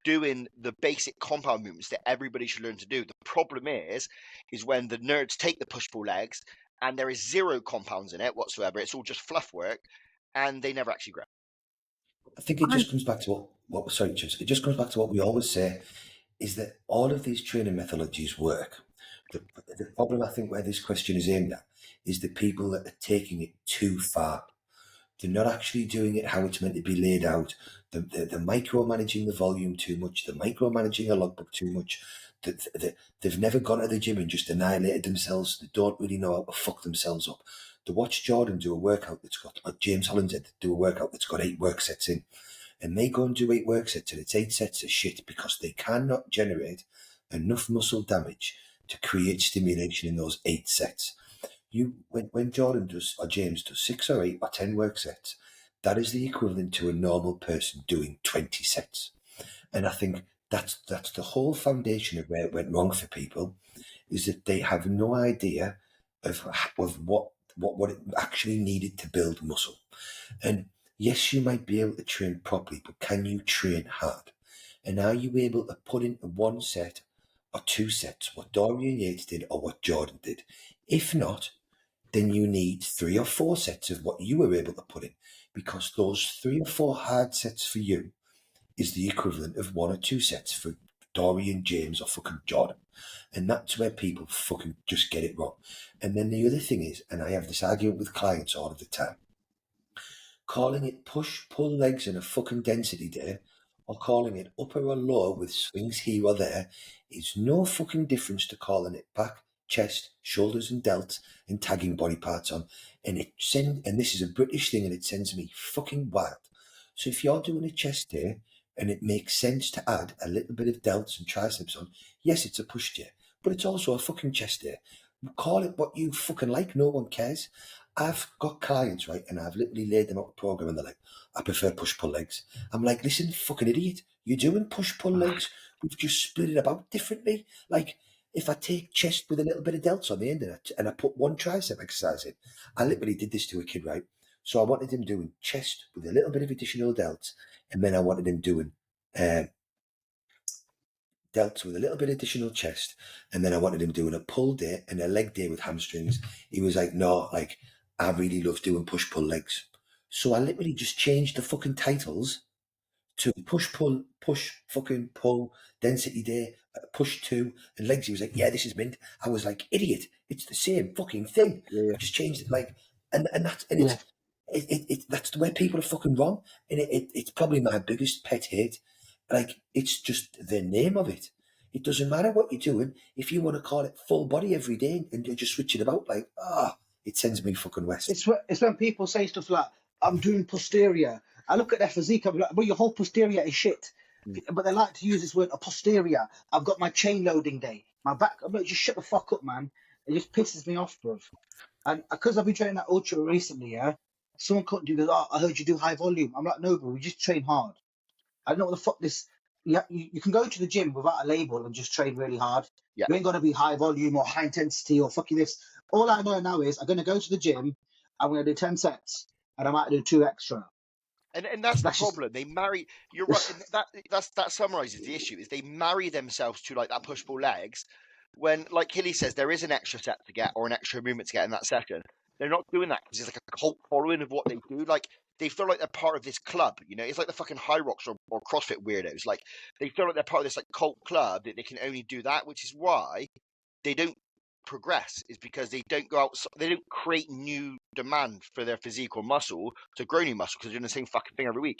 Speaker 3: doing the basic compound movements that everybody should learn to do. The problem is when the nerds take the push-pull legs and there is 0 compounds in it whatsoever. It's all just fluff work and they never actually grow.
Speaker 2: I think it just comes back to it just comes back to what we always say, is that all of these training methodologies work. The problem, I think, where this question is aimed at is the people that are taking it too far. They're not actually doing it how it's meant to be laid out. They're micromanaging the volume too much. They're micromanaging a logbook too much. They've never gone to the gym and just annihilated themselves. They don't really know how to fuck themselves up. To watch Jordan do a workout that's got, or James Holland do a workout that's got 8 work sets in, and they go and do 8 work sets and it's 8 sets of shit because they cannot generate enough muscle damage to create stimulation in those 8 sets. When Jordan does, or James does 6 or 8 or 10 work sets, that is the equivalent to a normal person doing 20 sets. And I think that's the whole foundation of where it went wrong for people, is that they have no idea of what it actually needed to build muscle. And yes, you might be able to train properly, but can you train hard? And are you able to put into 1 set or 2 sets what Dorian Yates did or what Jordan did? If not, then you need 3 or 4 sets of what you were able to put in, because those 3 or 4 hard sets for you is the equivalent of 1 or 2 sets for Dorian, James, or fucking Jordan. And that's where people fucking just get it wrong. And then the other thing is, and I have this argument with clients all of the time, calling it push-pull legs in a fucking density day, or calling it upper or lower with swings here or there, is no fucking difference to calling it back, chest, shoulders and delts and tagging body parts on. And this is a British thing and it sends me fucking wild. So if you're doing a chest day and it makes sense to add a little bit of delts and triceps on, yes, it's a push day, but it's also a fucking chest day. Call it what you fucking like, no one cares. I've got clients, right, and I've literally laid them out a program and they're like, I prefer push-pull legs. I'm like, listen, fucking idiot, you're doing push-pull legs, we've just split it about differently. Like, if I take chest with a little bit of delts on the end of it and I put 1 tricep exercise in, I literally did this to a kid, right? So I wanted him doing chest with a little bit of additional delts, and then I wanted him doing delts with a little bit of additional chest, and then I wanted him doing a pull day and a leg day with hamstrings. He was like, no, like, I really love doing push-pull legs. So I literally just changed the fucking titles to push fucking pull, density day, push 2, and legs. He was like, yeah, this is mint. I was like, idiot, it's the same fucking thing.
Speaker 1: Yeah.
Speaker 2: I just changed it, like, and that's, and it's that's the way people are fucking wrong, and it's probably my biggest pet hate. Like, it's just the name of it. It doesn't matter what you're doing. If you want to call it full body every day and you're just switching about, like, it sends me fucking west.
Speaker 4: It's when people say stuff like, I'm doing posterior. I look at their physique, I'm like, well, your whole posterior is shit. But they like to use this word, a posterior. I've got my chain loading day. My back, I'm like, just shut the fuck up, man. It just pisses me off, bruv. And because I've been training that ultra recently, someone couldn't do this. Oh, I heard you do high volume. I'm like, no, bro, we just train hard. I don't know what the fuck this. You can go to the gym without a label and just train really hard.
Speaker 3: Yeah.
Speaker 4: You ain't gonna be high volume or high intensity or fucking this. All I know now is I'm gonna go to the gym. I'm gonna do 10 sets and I might do 2 extra.
Speaker 3: And that's the problem. They marry. You're right. That summarizes the issue. Is they marry themselves to like that push pull legs. When, like Hilly says, there is an extra set to get or an extra movement to get in that session. They're not doing that because it's like a cult following of what they do. Like, they feel like they're part of this club, you know? It's like the fucking High Rocks or CrossFit weirdos. Like, they feel like they're part of this like cult club that they can only do that, which is why they don't progress, is because they don't go out, they don't create new demand for their physique or muscle to grow new muscle because they're doing the same fucking thing every week.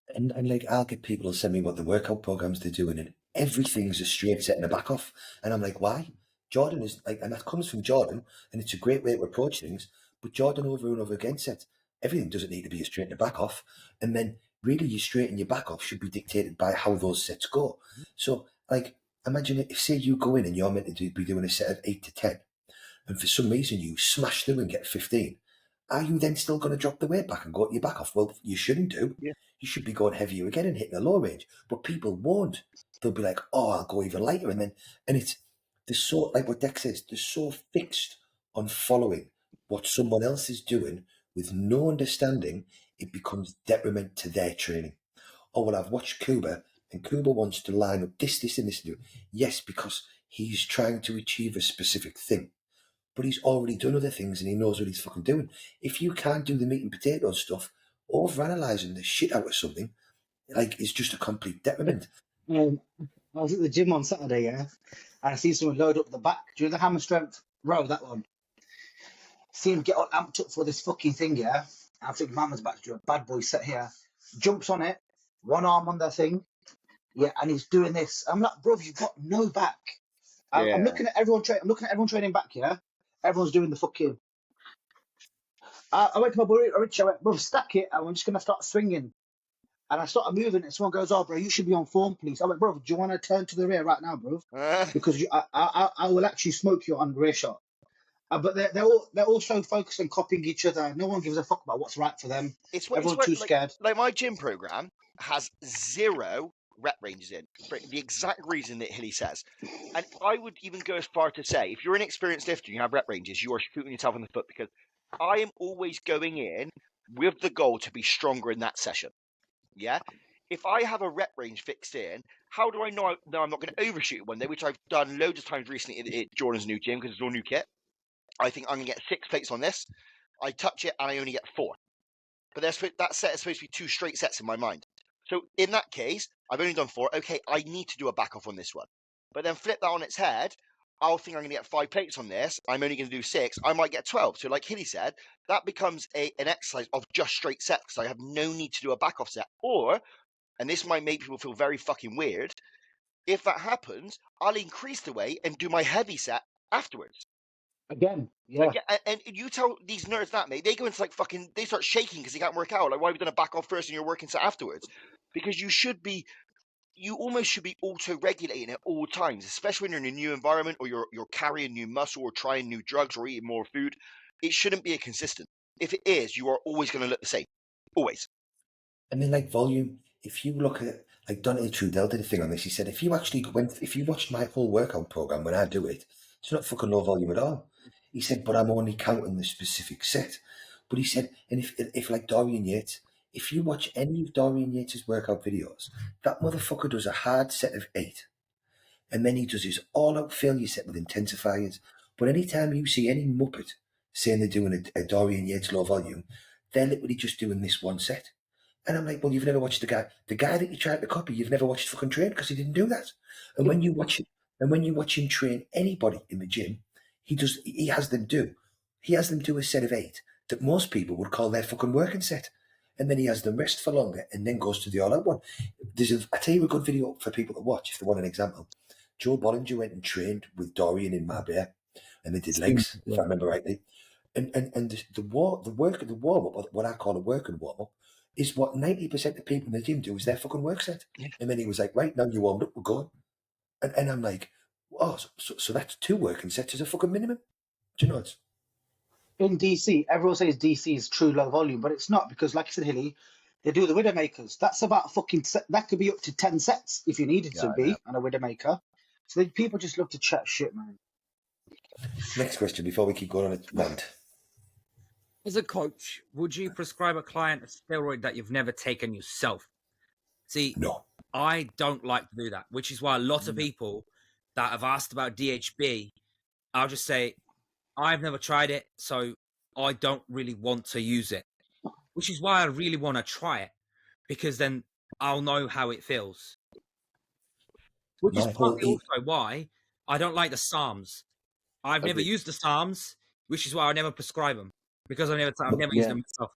Speaker 2: And like, I'll get people to send me what the workout programs they're doing, and everything's a straight set and a back off. And I'm like, why? Jordan is like, and that comes from Jordan, and it's a great way to approach things. But Jordan over and over again said, everything doesn't need to be a straight and a back off. And then really your straight and your back off should be dictated by how those sets go. So like, imagine if, say you go in and you're meant to be doing a set of 8 to 10, and for some reason you smash through and get 15. Are you then still going to drop the weight back and go to your back off? Well, you shouldn't do.
Speaker 3: Yeah.
Speaker 2: You should be going heavier again and hitting a low range. But people won't. They'll be like, oh, I'll go even lighter. And it's, they're so, like what Dex says, they're so fixed on following what someone else is doing with no understanding, it becomes detriment to their training. Oh, well, I've watched Kuba, and Kuba wants to line up this, and this. Yes, because he's trying to achieve a specific thing. But he's already done other things and he knows what he's fucking doing. If you can't do the meat and potatoes stuff, overanalyzing the shit out of something, like, is just a complete detriment.
Speaker 4: I was at the gym on Saturday, and I see someone load up the back. Do you know the hammer strength row, that one? See him get all amped up for this fucking thing, yeah? I think Mama's about to do a bad boy set here. Jumps on it, one arm on the thing, yeah, and he's doing this. I'm like, bro, you've got no back. I'm looking at everyone training back, yeah? Everyone's doing the fucking. I went to my boy Richie. I went, bro, stack it. I'm just gonna start swinging, and I started moving. And someone goes, "Oh, bro, you should be on form, please." I went, "Bro, do you want to turn to the rear right now, bro? Because I will actually smoke you on the rear shot." But they're all so focused on copying each other. No one gives a fuck about what's right for them. Everyone's too scared.
Speaker 3: Like my gym program has 0 rep ranges in for the exact reason that Hilly says. And I would even go as far to say, if you're an experienced lifter and you have rep ranges, you are shooting yourself in the foot, because I am always going in with the goal to be stronger in that session. Yeah? If I have a rep range fixed in, how do I know I'm not going to overshoot one day, which I've done loads of times recently at Jordan's new gym because it's all new kit. I think I'm going to get 6 plates on this. I touch it and I only get 4. But that set is supposed to be 2 straight sets in my mind. So in that case, I've only done 4. Okay, I need to do a back off on this one. But then flip that on its head. I'll think I'm going to get 5 plates on this. I'm only going to do 6. I might get 12. So like Hilly said, that becomes an exercise of just straight sets. So I have no need to do a back off set. Or, and this might make people feel very fucking weird, if that happens, I'll increase the weight and do my heavy set afterwards.
Speaker 4: Again, yeah.
Speaker 3: And you tell these nerds that, mate, they go into like fucking, they start shaking because they can't work out. Like, why have you done a back off first and you're working set afterwards? Because you almost should be auto-regulating at all times, especially when you're in a new environment or you're carrying new muscle or trying new drugs or eating more food. It shouldn't be a consistent. If it is, you are always going to look the same. Always.
Speaker 2: I mean, like volume, if you look at, like Dante Trudell did a thing on this, he said, if you watched my whole workout program when I do it, it's not fucking low volume at all. He said, but I'm only counting the specific set. But he said, and if like Dorian Yates, if you watch any of Dorian Yates' workout videos, that motherfucker does a hard set of 8. And then he does his all-out failure set with intensifiers. But anytime you see any muppet saying they're doing a Dorian Yates low volume, they're literally just doing this one set. And I'm like, well, you've never watched the guy that you tried to copy. You've never watched fucking train because he didn't do that. And when you watch him train anybody in the gym, he has them do a set of 8 that most people would call their fucking working set. And then he has them rest for longer and then goes to the all-out one. I tell you a good video for people to watch if they want an example. Joe Bollinger went and trained with Dorian in Marbella, and they did legs, if I remember rightly. And the warm-up, what I call a working warm-up, is what 90% of people in the gym do is their fucking work set. Yeah. And then he was like, right, now you warmed up, we're going. And I'm like, oh, so that's 2 working sets as a fucking minimum. Do you know it's...
Speaker 4: In DC, everyone says DC is true low volume, but it's not, because like you said, Hilly, they do the Widowmakers. That's about fucking that could be up to 10 sets if you needed to be on a Widowmaker. So people just love to chat shit, man.
Speaker 2: Next question before we keep going on a rant.
Speaker 1: As a coach, would you prescribe a client a steroid that you've never taken yourself? See,
Speaker 2: no,
Speaker 1: I don't like to do that, which is why a lot of people that have asked about DHB, I'll just say, I've never tried it, so I don't really want to use it, which is why I really want to try it, because then I'll know how it feels. Which is partly also why I don't like the SARMs. I've never used the SARMs, which is why I never prescribe them, because I've never used them myself.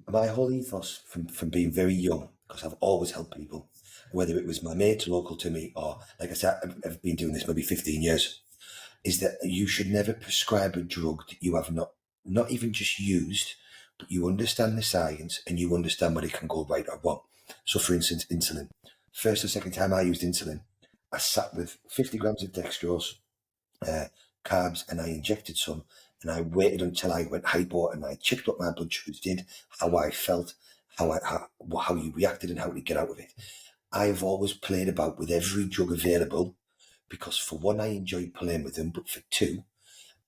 Speaker 2: My whole ethos from being very young, because I've always helped people, whether it was my mate local to me or, like I said, I've been doing this maybe 15 years, is that you should never prescribe a drug that you have not even just used, but you understand the science and you understand whether it can go right or wrong. So, for instance, insulin. First or second time I used insulin, I sat with 50 grams of dextrose, carbs, and I injected some, and I waited until I went hypo and I checked what my blood sugars did, how I felt, how you reacted and how to get out of it. I've always played about with every drug available, because for one, I enjoy playing with them, but for two,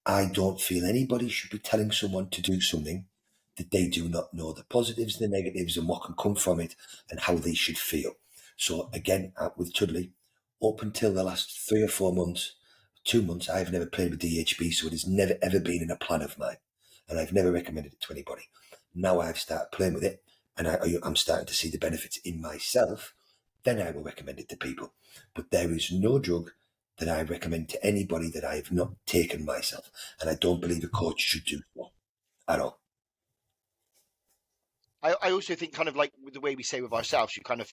Speaker 2: I don't feel anybody should be telling someone to do something that they do not know the positives, the negatives, and what can come from it, and how they should feel. So again, with Chudley, up until the last 3 or 4 months, 2 months, I've never played with DHB, so it has never ever been in a plan of mine, and I've never recommended it to anybody. Now I've started playing with it, and I'm starting to see the benefits in myself. Then I will recommend it to people. But there is no drug that I recommend to anybody that I have not taken myself, and I don't believe a coach should do so at all.
Speaker 3: I also think, kind of like with the way we say with ourselves, you kind of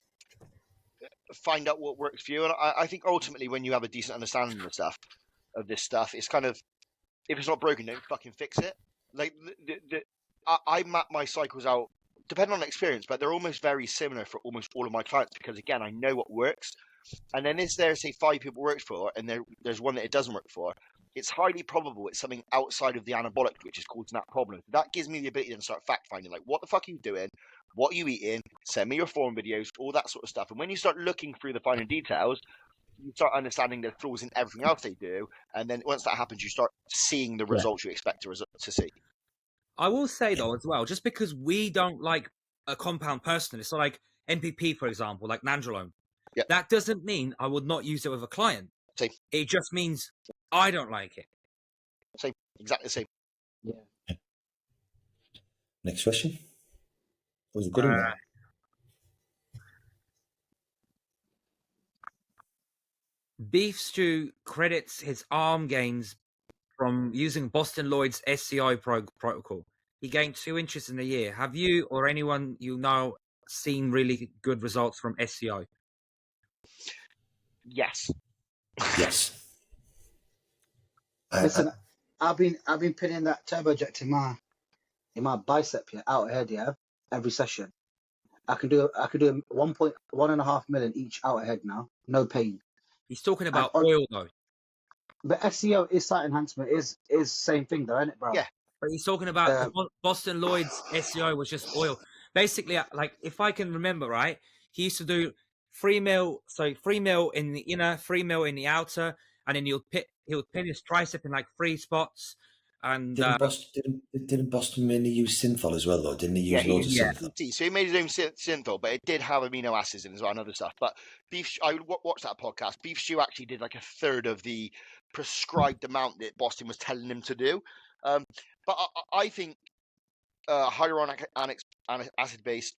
Speaker 3: find out what works for you. And I think ultimately, when you have a decent understanding of this stuff, it's kind of, if it's not broken, don't fucking fix it. Like I map my cycles out depending on experience, but they're almost very similar for almost all of my clients, because again, I know what works. And then is there, say, 5 people works for, and there's one that it doesn't work for, it's highly probable it's something outside of the anabolic which is causing that problem. That gives me the ability to start fact finding, like, what the fuck are you doing? What are you eating? Send me your form videos, all that sort of stuff. And when you start looking through the finer details, you start understanding the flaws in everything else they do. And then once that happens, you start seeing the results you expect to see.
Speaker 1: I will say, though, as well, just because we don't like a compound personally, so like NPP, for example, like Nandrolone, that doesn't mean I would not use it with a client.
Speaker 3: Same.
Speaker 1: It just means I don't like it.
Speaker 3: Same. Exactly the same.
Speaker 4: Yeah.
Speaker 2: Next question. Was it good or not?
Speaker 1: Beef Stew credits his arm gains from using Boston Lloyd's SCI protocol. He gained 2 inches in a year. Have you or anyone you know seen really good results from SCI?
Speaker 3: Yes.
Speaker 2: Yes.
Speaker 4: Listen, I've been pinning that turbojet in my bicep here, out ahead, every session. I can do 1.5 million each out ahead now, no pain.
Speaker 1: He's talking about oil though.
Speaker 4: But SEO is site enhancement is same thing though, isn't it, bro?
Speaker 3: Yeah.
Speaker 1: But he's talking about Boston Lloyd's SEO was just oil. Basically, like, if I can remember right, he used to do 3 mil in the inner, 3 mil in the outer, and then he'll pin his tricep in like 3 spots. And
Speaker 2: didn't Boston mainly use synthol as well, though? Didn't he use loads of synthol?
Speaker 3: So he made his own synthol, but it did have amino acids in as well and other stuff. But I would watch that podcast. Beef Stew actually did like a third of the prescribed amount that Boston was telling him to do. But I think hyaluronic acid based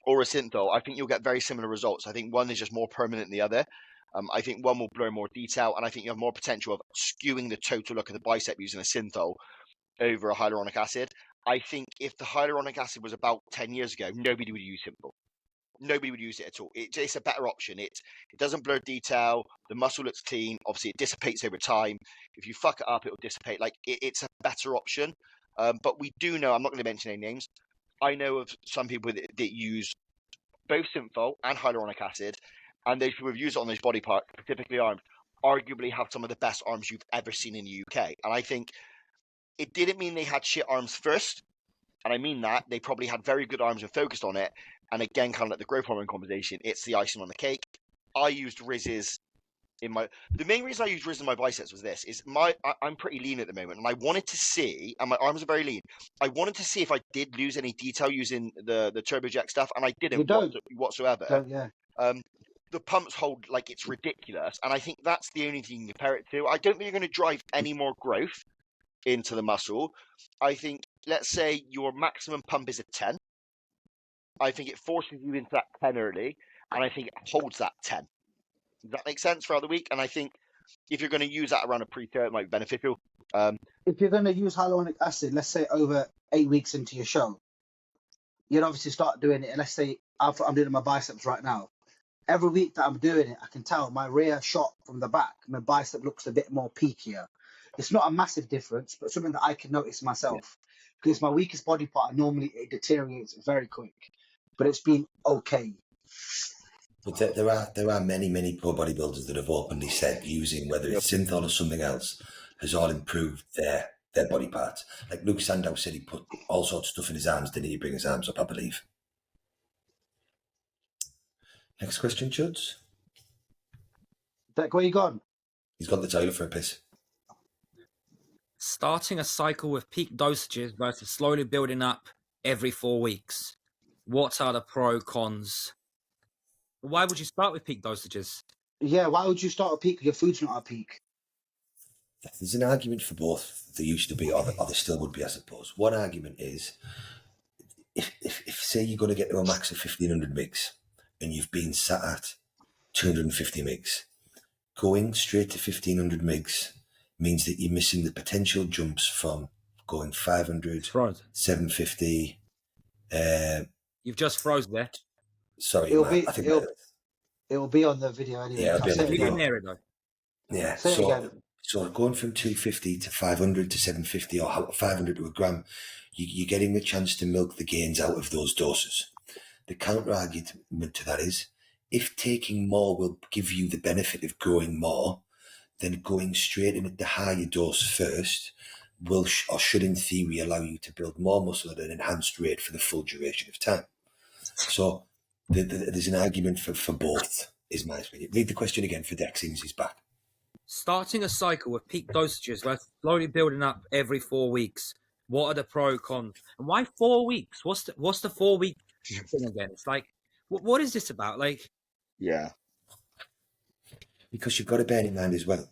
Speaker 3: or a synthol, I think you'll get very similar results. I think one is just more permanent than the other. I think one will blur more detail, and I think you have more potential of skewing the total look of the bicep using a synthol over a hyaluronic acid. I think if the hyaluronic acid was about 10 years ago, nobody would use synthol. Nobody would use it at all. It's a better option. It doesn't blur detail. The muscle looks clean. Obviously, it dissipates over time. If you fuck it up, it will dissipate. Like it's a better option. But we do know, I'm not going to mention any names. I know of some people that use both synthol and hyaluronic acid, and those people who use it on those body parts, specifically arms, arguably have some of the best arms you've ever seen in the UK. And I think it didn't mean they had shit arms first. And I mean that. They probably had very good arms and focused on it. And again, kind of like the growth hormone conversation, it's the icing on the cake. I used Riz's in my... The main reason I used Riz in my biceps was this, is I'm pretty lean at the moment. And I wanted to see, and my arms are very lean, I wanted to see if I did lose any detail using the TurboJect stuff. And I didn't whatsoever. The pumps hold like it's ridiculous. And I think that's the only thing you can compare it to. I don't think you're going to drive any more growth into the muscle. I think, let's say your maximum pump is a 10. I think it forces you into that 10 early, and I think it holds that 10. Does that make sense throughout the week? And I think if you're going to use that around a pre-ter, it might be beneficial.
Speaker 4: If you're going to use hyaluronic acid, let's say over 8 weeks into your show, you'd obviously start doing it. And let's say I'm doing my biceps right now. Every week that I'm doing it, I can tell my rear shot from the back, my bicep looks a bit more peakier. It's not a massive difference, but something that I can notice myself. Because my weakest body part, normally it deteriorates very quick. But it's been okay.
Speaker 2: But there are many pro bodybuilders that have openly said using, whether it's synthol or something else, has all improved their body parts. Like Luke Sandow said he put all sorts of stuff in his arms. Didn't he bring his arms up, I believe. Next question, Chuds.
Speaker 4: Deck, where you gone?
Speaker 2: He's gone to the toilet for a piss.
Speaker 1: Starting a cycle with peak dosages versus slowly building up every 4 weeks. What are the pro cons? Why would you start with peak dosages?
Speaker 4: Yeah, why would you start at peak? Your food's not at peak.
Speaker 2: There's an argument for both. There used to be, or there still would be, I suppose. One argument is, if say you're going to get to a max of 1500 mgs and you've been sat at 250 mgs, going straight to 1500 mgs means that you're missing the potential jumps from going 500, 750.
Speaker 1: You've just froze there.
Speaker 2: Sorry,
Speaker 4: it'll be on the video anyway.
Speaker 2: Yeah, it'll be on the video.
Speaker 1: Near it, though.
Speaker 2: Yeah, so going from 250 to 500 to 750 or 500 to a gram, you're getting the chance to milk the gains out of those doses. The counter argument to that is, if taking more will give you the benefit of growing more, then going straight in at the higher dose first will or should in theory allow you to build more muscle at an enhanced rate for the full duration of time. So there's an argument for both, is my opinion. Read the question again for Dex, since he's back.
Speaker 1: Starting a cycle with peak dosages versus slowly building up every 4 weeks. What are the pro cons? And why 4 weeks? What's the 4 week thing again? It's like, what is this about? Like,
Speaker 3: yeah.
Speaker 2: Because you've got to bear in mind as well.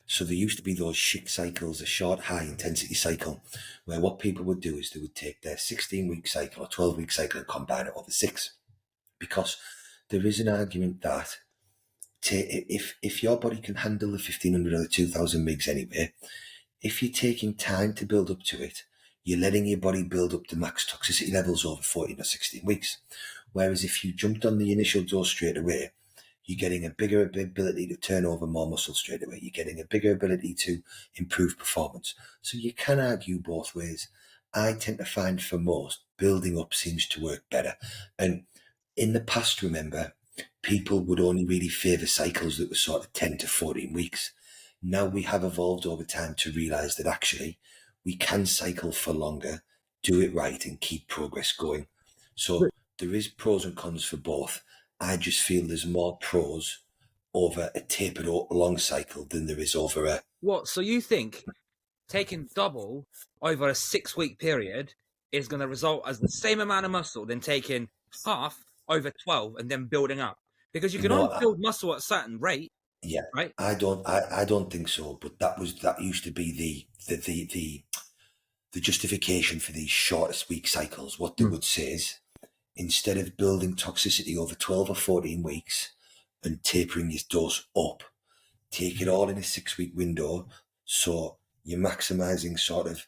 Speaker 2: So there used to be those SHIC cycles, a short high intensity cycle, where what people would do is they would take their 16-week cycle or 12-week cycle and combine it over 6. Because there is an argument that if your body can handle the 1500 or the 2000 mgs anyway, if you're taking time to build up to it, you're letting your body build up to max toxicity levels over 14 or 16 weeks. Whereas if you jumped on the initial dose straight away, you're getting a bigger ability to turn over more muscle straight away. You're getting a bigger ability to improve performance. So you can argue both ways. I tend to find for most, building up seems to work better. And in the past, remember, people would only really favour cycles that were sort of 10 to 14 weeks. Now we have evolved over time to realise that actually we can cycle for longer, do it right and keep progress going. So there is pros and cons for both. I just feel there's more pros over a tapered long cycle than there is over a...
Speaker 1: What? So you think taking double over a 6 week period is going to result as the same amount of muscle than taking half over 12 and then building up? Because you can only build muscle at a certain rate. Yeah, right.
Speaker 2: I don't think so. But that used to be the justification for these shortest week cycles. What they would say instead of building toxicity over 12 or 14 weeks and tapering your dose up, take it all in a 6-week window. So you're maximizing sort of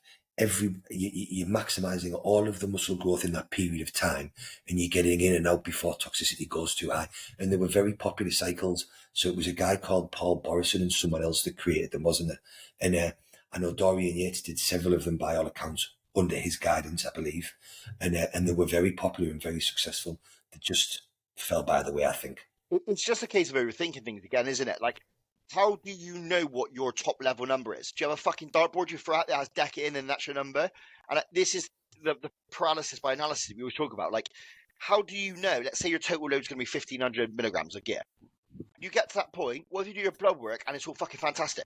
Speaker 2: you're maximizing all of the muscle growth in that period of time, and you're getting in and out before toxicity goes too high. And they were very popular cycles. So it was a guy called Paul Borison and someone else that created them, wasn't it? And I know Dorian Yates did several of them by all accounts under his guidance, I believe. And they were very popular and very successful. They just fell by the way, I think.
Speaker 3: It's just a case of overthinking things again, isn't it? Like, how do you know what your top level number is? Do you have a fucking dartboard you throw out that has deck it in and that's your number? And this is the paralysis by analysis we always talk about. Like, how do you know? Let's say your total load is going to be 1,500 milligrams of gear. You get to that point, what if you do your blood work and it's all fucking fantastic?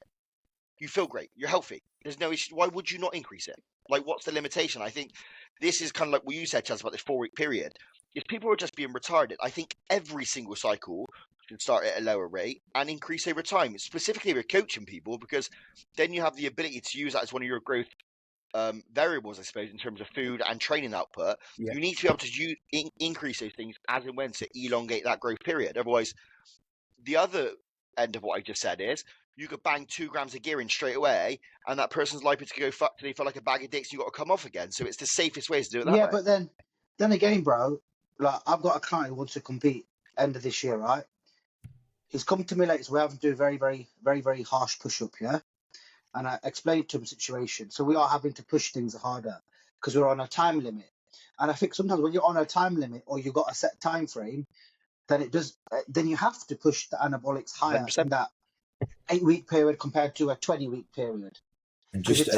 Speaker 3: You feel great. You're healthy. There's no issue. Why would you not increase it? Like, what's the limitation? I think this is kind of like what you said, Chaz, about this 4-week period. If people are just being retarded, I think every single cycle should start at a lower rate and increase over time, specifically with coaching people, because then you have the ability to use that as one of your growth variables, I suppose, in terms of food and training output. Yeah. You need to be able to increase those things as and when to elongate that growth period. Otherwise, the other end of what I just said is you could bang 2 grams of gear in straight away, and that person's likely to go fuck till they feel like a bag of dicks and you've got to come off again. So it's the safest way to do it that way.
Speaker 4: Yeah, but then again, bro, like, I've got a client who wants to compete end of this year, right? He's come to me later, so we're having to do a very, very, very, very harsh push-up, yeah? And I explained to him the situation. So we are having to push things harder because we're on a time limit. And I think sometimes when you're on a time limit or you've got a set time frame, then you have to push the anabolics higher 100%. In that 8-week period compared to a 20-week period.
Speaker 2: And just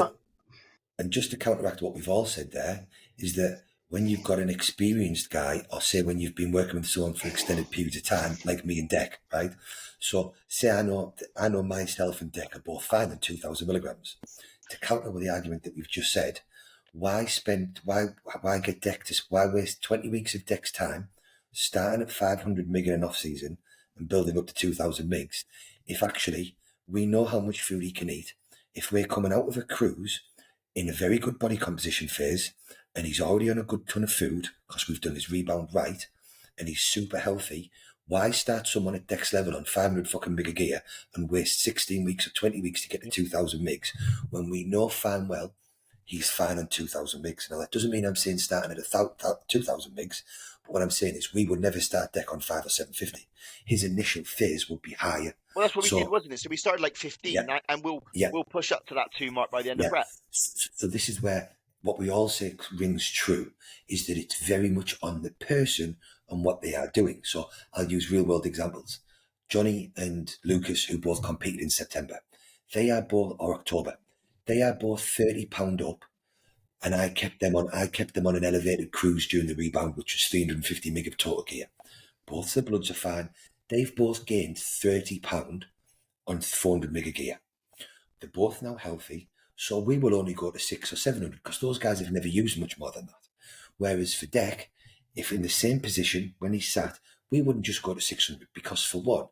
Speaker 2: to counteract what we've all said there, is that when you've got an experienced guy, or say when you've been working with someone for extended periods of time, like me and Dec, right? So say I know myself and Dec are both fine at 2,000 milligrams. To counter with the argument that we've just said, why waste 20 weeks of Dec's time starting at 500 mg in an off season and building up to 2,000 mgs, if actually we know how much food he can eat? If we're coming out of a cruise in a very good body composition phase, and he's already on a good ton of food because we've done his rebound right, and he's super healthy, why start someone at Dec's level on 500 fucking mg of gear and waste 16 weeks or 20 weeks to get to 2,000 mgs when we know fine well he's fine on 2,000 mgs? Now, that doesn't mean I'm saying starting at 2,000 mgs, but what I'm saying is we would never start Dec on 5 or 750. His initial phase would be higher.
Speaker 3: Well, that's what we did, wasn't it? So we started like 15, and we'll push up to that 2 mark by the end of prep.
Speaker 2: So this is where what we all say rings true, is that it's very much on the person and what they are doing. So I'll use real world examples. Johnny and Lucas, who both competed in September, or October, they are both 30 pound up, and I kept them on an elevated cruise during the rebound, which was 350 mg of total gear. Both the bloods are fine. They've both gained 30 pound on 400 mg of gear. They're both now healthy. So we will only go to 600 or 700 because those guys have never used much more than that. Whereas for Dec, if in the same position when he sat, we wouldn't just go to 600 because, for one,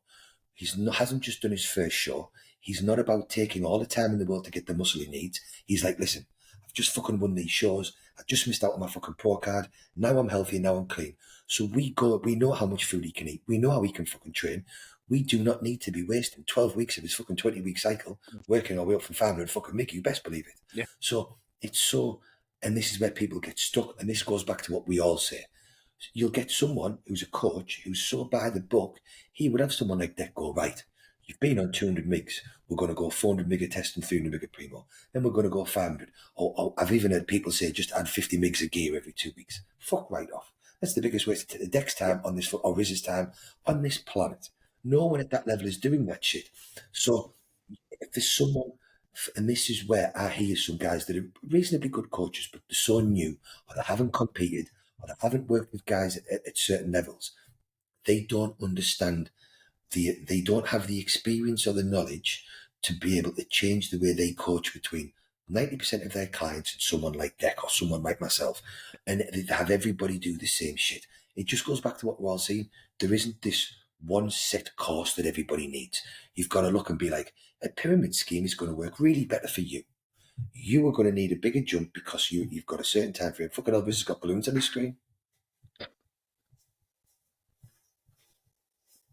Speaker 2: hasn't just done his first show. He's not about taking all the time in the world to get the muscle he needs. He's like, listen, I've just fucking won these shows. I just missed out on my fucking pro card. Now I'm healthy. Now I'm clean. So we know how much food he can eat. We know how he can fucking train. We do not need to be wasting 12 weeks of his fucking 20-week cycle working our way up from 500 fucking Mickey. You best believe it.
Speaker 1: Yeah.
Speaker 2: So it's so, and this is where people get stuck. And this goes back to what we all say. You'll get someone who's a coach who's so by the book, he would have someone like Dec go, right, you've been on 200 migs. We're going to go 400 mg of test and 300 mg of primo. Then we're going to go 500. Or I've even heard people say just add 50 mgs of gear every 2 weeks. Fuck right off. That's the biggest waste of Dec's time on this, or Riz's time on this planet. No one at that level is doing that shit. So if there's someone, and this is where I hear some guys that are reasonably good coaches, but they're so new, or they haven't competed, or they haven't worked with guys at certain levels, they don't understand, they don't have the experience or the knowledge to be able to change the way they coach between 90% of their clients and someone like Dec or someone like myself, and they have everybody do the same shit. It just goes back to what we're all saying. There isn't this one set course that everybody needs. You've got to look and be like, a pyramid scheme is going to work really better for you. You are going to need a bigger jump because you've got a certain time frame. Fucking Elvis has got balloons on his screen.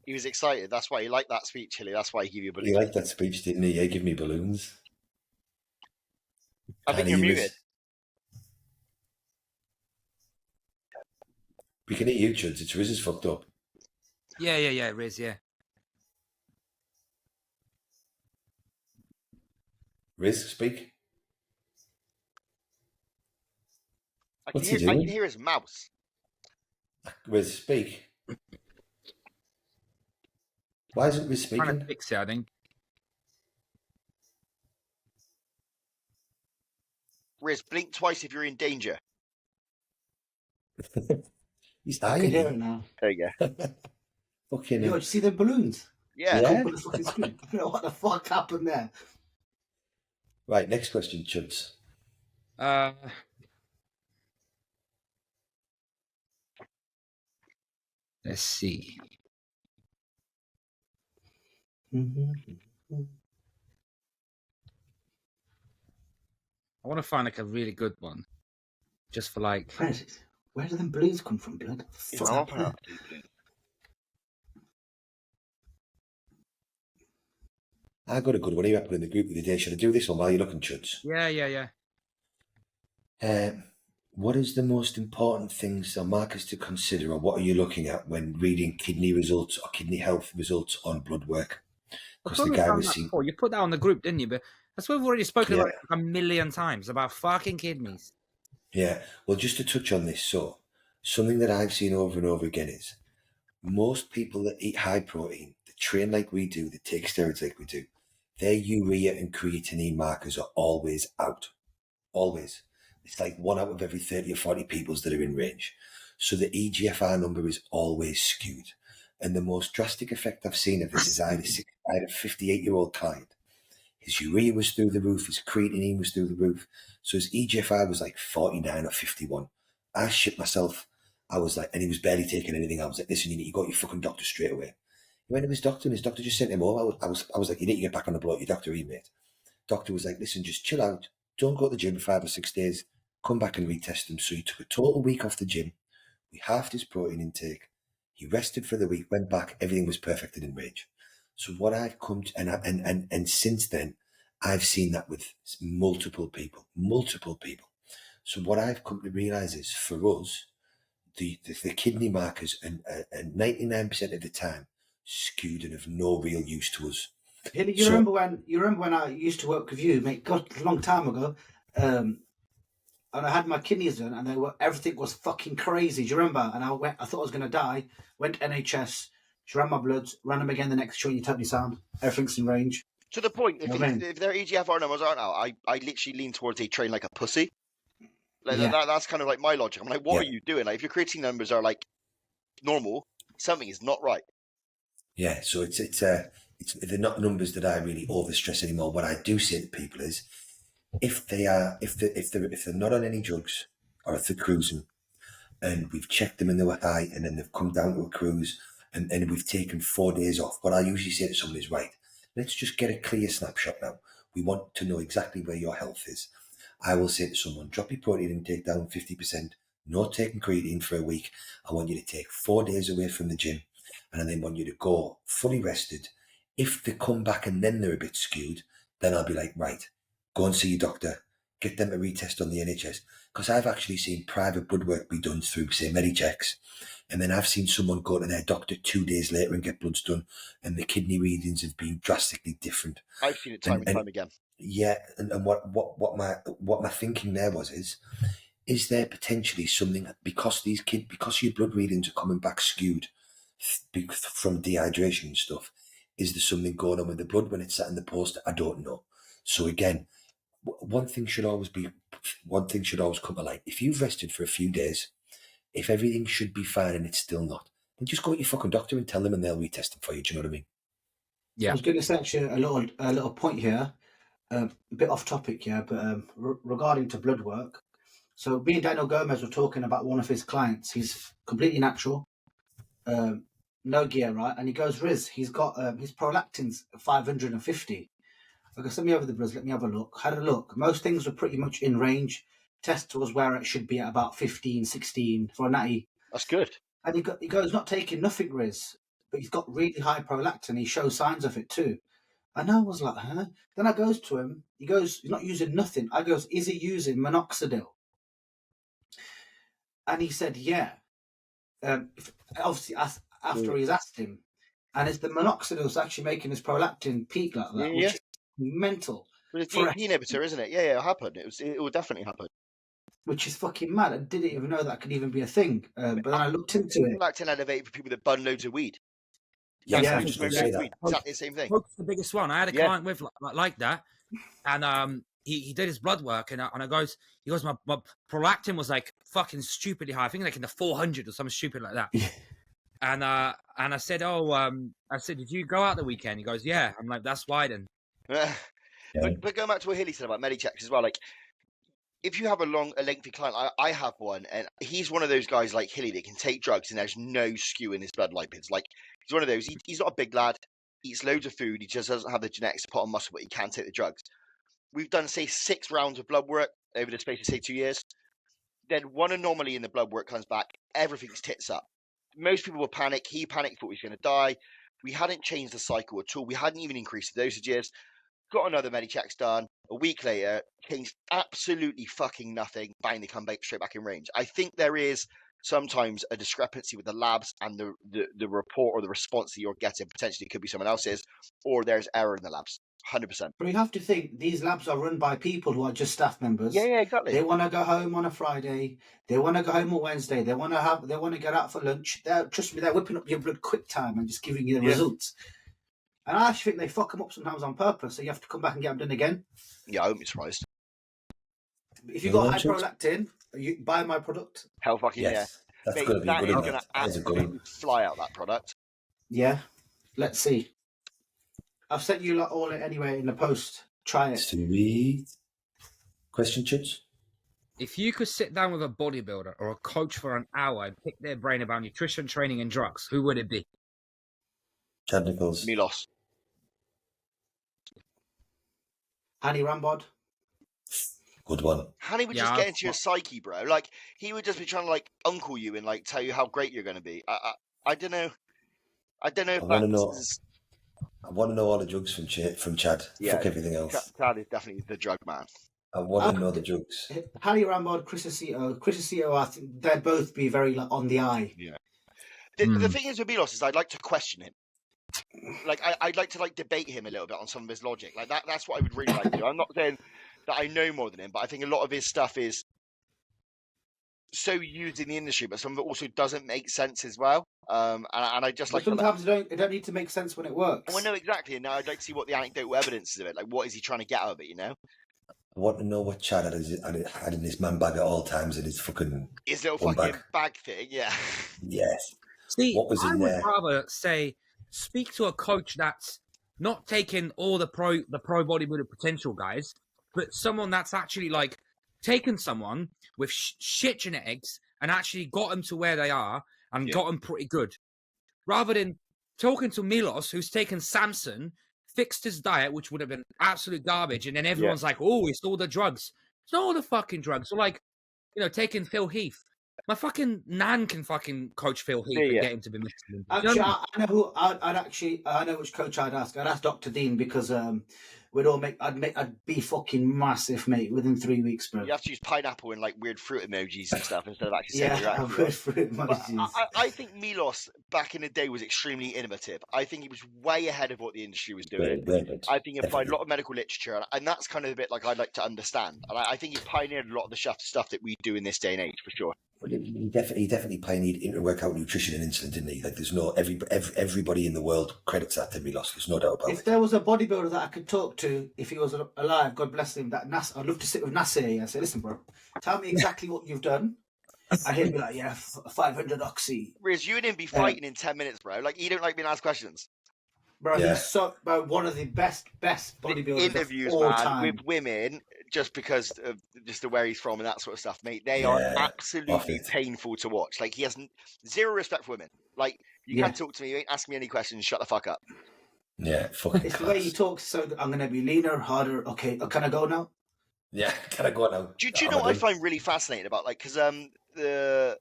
Speaker 3: He was excited. That's why he liked that speech, Hilly. That's why he gave you a balloon.
Speaker 2: He liked that speech, didn't he? Yeah, give me balloons.
Speaker 3: I think you're muted.
Speaker 2: We can hear you, Chuds. It's Riz is fucked up.
Speaker 1: Yeah, Riz, yeah.
Speaker 2: Riz, speak.
Speaker 3: I can hear his mouse.
Speaker 2: Riz, speak. Why isn't Riz speaking?
Speaker 1: Trying to fix it, I think.
Speaker 3: Riz, blink twice if you're in danger.
Speaker 2: He's
Speaker 4: I
Speaker 2: dying.
Speaker 4: can hear it now.
Speaker 3: There you go.
Speaker 2: Fucking
Speaker 4: Yo, did you see the balloons?
Speaker 3: Yeah.
Speaker 2: Yeah.
Speaker 4: The fucking screen. What the fuck happened there?
Speaker 2: Right, next question, Chuds.
Speaker 1: Let's see. I want to find like a really good one, just for like.
Speaker 4: Where do them balloons come from, blood?
Speaker 2: I got a good one here I put in the group the other day. Should I do this one while you're looking, Chuds?
Speaker 1: Yeah.
Speaker 2: What is the most important things or markers to consider, or what are you looking at when reading kidney results or kidney health results on blood work? Because the guy was seeing.
Speaker 1: You put that on the group, didn't you? But that's what we've already spoken about a million times, about fucking kidneys.
Speaker 2: Yeah, well, just to touch on this, so something that I've seen over and over again is most people that eat high protein, that train like we do, that take steroids like we do, their urea and creatinine markers are always out. Always. It's like 1 out of every 30 or 40 peoples that are in range. So the EGFR number is always skewed. And the most drastic effect I've seen of this is I had a 58-year-old client. His urea was through the roof. His creatinine was through the roof. So his EGFR was like 49 or 51. I shit myself. I was like, and he was barely taking anything. I was like, listen, you need to go to your fucking doctor straight away. He went to his doctor and his doctor just sent him over. I was like, you need to get back on the block. Your doctor, mate. Doctor was like, listen, just chill out. Don't go to the gym for 5 or 6 days. Come back and retest him. So he took a total week off the gym. We halved his protein intake. He rested for the week, went back. Everything was perfect and in range. So what I've come to, and since then, I've seen that with multiple people. So what I've come to realize is, for us, the kidney markers and 99% of the time skewed and of no real use to us.
Speaker 4: You remember when I used to work with you, mate? God, a long time ago. And I had my kidneys done, and everything was fucking crazy. Do you remember? And I thought I was going to die. Went to NHS, she ran my bloods, ran them again the next show. You totally sound. Everything's in range.
Speaker 3: To the point, if their EGFR numbers aren't out, I literally lean towards they train like a pussy. Like that's kind of like my logic. I'm like, what are you doing? Like, if your creatine numbers are like normal, something is not right.
Speaker 2: Yeah, so it's they're not numbers that I really overstress anymore. What I do say to people is, if they're not on any drugs, or if they're cruising, and we've checked them and they were high, and then they've come down to a cruise, and we've taken 4 days off, what I usually say to someone is, right, let's just get a clear snapshot now. We want to know exactly where your health is. I will say to someone, drop your protein intake down 50%, no taking creatine for a week. I want you to take 4 days away from the gym, and I then want you to go fully rested. If they come back and then they're a bit skewed, then I'll be like, right, go and see your doctor, get them to retest on the NHS. Because I've actually seen private blood work be done through, say, Medichecks. And then I've seen someone go to their doctor 2 days later and get bloods done, and the kidney readings have been drastically different.
Speaker 3: I've seen it time and time again.
Speaker 2: Yeah, and what my thinking there was is there potentially something, because your blood readings are coming back skewed from dehydration and stuff, is there something going on with the blood when it's sat in the post? I don't know. So again, one thing should always come to light. If you've rested for a few days, if everything should be fine and it's still not, then just go to your fucking doctor and tell them, and they'll retest them for you. Do you know what I mean?
Speaker 1: Yeah.
Speaker 4: I was going to say actually a little point here, a bit off topic here, but regarding to blood work. So me and Daniel Gomez were talking about one of his clients. He's completely natural, no gear, right? And he goes, Riz, he's got his prolactin's 550. I go, send me over the bloods, let me have a look. Had a look. Most things were pretty much in range. Test was where it should be at about 15, 16 for a natty.
Speaker 3: That's good.
Speaker 4: And he goes, not taking nothing, Riz. but he's got really high prolactin. He shows signs of it too. And I was like, huh? Then I goes to him. He goes, he's not using nothing. I goes, is he using minoxidil? And he said, yeah. Obviously, after he's asked him. And it's the minoxidil's actually making his prolactin peak like that, which is mental.
Speaker 3: Well, it's an inhibitor, isn't it? Yeah, it happened. It will definitely happen.
Speaker 4: Which is fucking mad. I didn't even know that could even be a thing. But then I looked into it.
Speaker 3: Prolactin elevated for people that bun loads of weed.
Speaker 2: Yeah,
Speaker 3: Exactly the same thing.
Speaker 1: Coke's the biggest one. I had a client with like that, and he did his blood work, and he goes, my prolactin was like fucking stupidly high. I think like in the 400 or something stupid like that. And I said, did you go out the weekend? He goes, yeah. I'm like, that's why then.
Speaker 3: But going back to what Hilly said about Medichecks as well, like if you have a lengthy client, I have one, and he's one of those guys like Hilly that can take drugs and there's no skew in his blood lipids. Like he's one of those. He's not a big lad. Eats loads of food. He just doesn't have the genetics to put on muscle, but he can take the drugs. We've done, say, 6 rounds of blood work over the space of, say, 2 years. Then one anomaly in the blood work comes back. Everything's tits up. Most people will panic. He panicked, thought he was going to die. We hadn't changed the cycle at all. We hadn't even increased the dosages. Got another Medichecks done. A week later, changed absolutely fucking nothing. Bang, they come back straight back in range. I think there is sometimes a discrepancy with the labs and the report or the response that you're getting. Potentially could be someone else's, or there's error in the labs. 100%.
Speaker 4: But you have to think these labs are run by people who are just staff members.
Speaker 3: Yeah, exactly.
Speaker 4: They want to go home on a Friday. They want to go home on Wednesday. They want to get out for lunch. Trust me, they're whipping up your blood quick time and just giving you the results. And I actually think they fuck them up sometimes on purpose, so you have to come back and get them done again.
Speaker 3: Yeah, I wouldn't be surprised.
Speaker 4: If you've got high prolactin, you buy my product.
Speaker 3: Hell fucking
Speaker 2: yes.
Speaker 3: Yeah.
Speaker 2: That's going to be good.
Speaker 3: That is going to absolutely fly out, that product.
Speaker 4: Yeah. Let's see. I've sent you all it anyway in the post. Try it.
Speaker 2: Sweet. Question, Chuds?
Speaker 1: If you could sit down with a bodybuilder or a coach for an hour and pick their brain about nutrition, training, and drugs, who would it be?
Speaker 2: Chad Nichols.
Speaker 3: Milos.
Speaker 4: Hanny Rambod.
Speaker 2: Good one.
Speaker 3: Hanny would just get into your psyche, bro. Like, he would just be trying to, like, uncle you and, like, tell you how great you're going to be. I don't know. I don't know if
Speaker 2: I want to know all the drugs from Chad.
Speaker 3: Yeah,
Speaker 2: fuck everything else.
Speaker 3: Chad is definitely the drug man.
Speaker 2: I want to know the drugs.
Speaker 4: Hanny Rambod, Chris Aceto, I think they'd both be very on the eye.
Speaker 3: Yeah. The thing is with Milos is I'd like to question him. Like, I'd like to, like, debate him a little bit on some of his logic. Like, that's what I would really like to do. I'm not saying that I know more than him, but I think a lot of his stuff is so used in the industry, but some of it also doesn't make sense as well. And I just like
Speaker 4: sometimes it don't need to make sense when it works.
Speaker 3: Well, no, exactly. And now I'd like to see what the anecdotal evidence is of it. Like, what is he trying to get out of it? You know.
Speaker 2: I want to know what Chad had in his man bag at all times in his fucking
Speaker 3: his little fucking bag thing. Yeah.
Speaker 2: Yes.
Speaker 1: See,
Speaker 2: what was in there?
Speaker 1: I would rather say speak to a coach that's not taking all the pro bodybuilder potential guys, but someone that's actually like taken someone with shit genetics and actually got them to where they are and got them pretty good. Rather than talking to Milos, who's taken Samson, fixed his diet, which would have been absolute garbage, and then everyone's like, oh, it's all the drugs. It's not all the fucking drugs. So like, taking Phil Heath. My fucking nan can fucking coach Phil Heath and get him to be Michelin.
Speaker 4: Actually, I know which coach I'd ask. I'd ask Dr. Dean because I'd be fucking massive, mate, within 3 weeks, bro.
Speaker 3: You have to use pineapple and like weird fruit emojis and stuff instead of actually saying
Speaker 4: weird fruit emojis.
Speaker 3: I think Milos back in the day was extremely innovative. I think he was way ahead of what the industry was doing. I think he applied a lot of medical literature, and that's kind of the bit like I'd like to understand. And I think he pioneered a lot of the stuff that we do in this day and age, for sure.
Speaker 2: He definitely pioneered inter-workout nutrition and insulin, didn't he? Like, there's no everybody in the world credits that to Milos. There's no doubt about it.
Speaker 4: If there was a bodybuilder that I could talk to, if he was alive, God bless him, I'd love to sit with Nasir and say, listen, bro, tell me exactly what you've done. And he'd be like, 500 oxy.
Speaker 3: Riz, you and him be fighting in 10 minutes, bro. Like, you don't like being asked questions.
Speaker 4: Bro, he's one of the best bodybuilders
Speaker 3: interviews,
Speaker 4: of all
Speaker 3: man,
Speaker 4: time.
Speaker 3: with women, just because of just where he's from and that sort of stuff, mate. They are absolutely painful to watch. Like, he has zero respect for women. Like, you can't talk to me, you ain't asking me any questions, shut the fuck up.
Speaker 2: Yeah, fucking
Speaker 4: it's the way he talks, so I'm going to be leaner, harder. Okay, can I go now?
Speaker 2: Yeah, can I go now?
Speaker 3: Do you know what I find really fascinating about, like, because the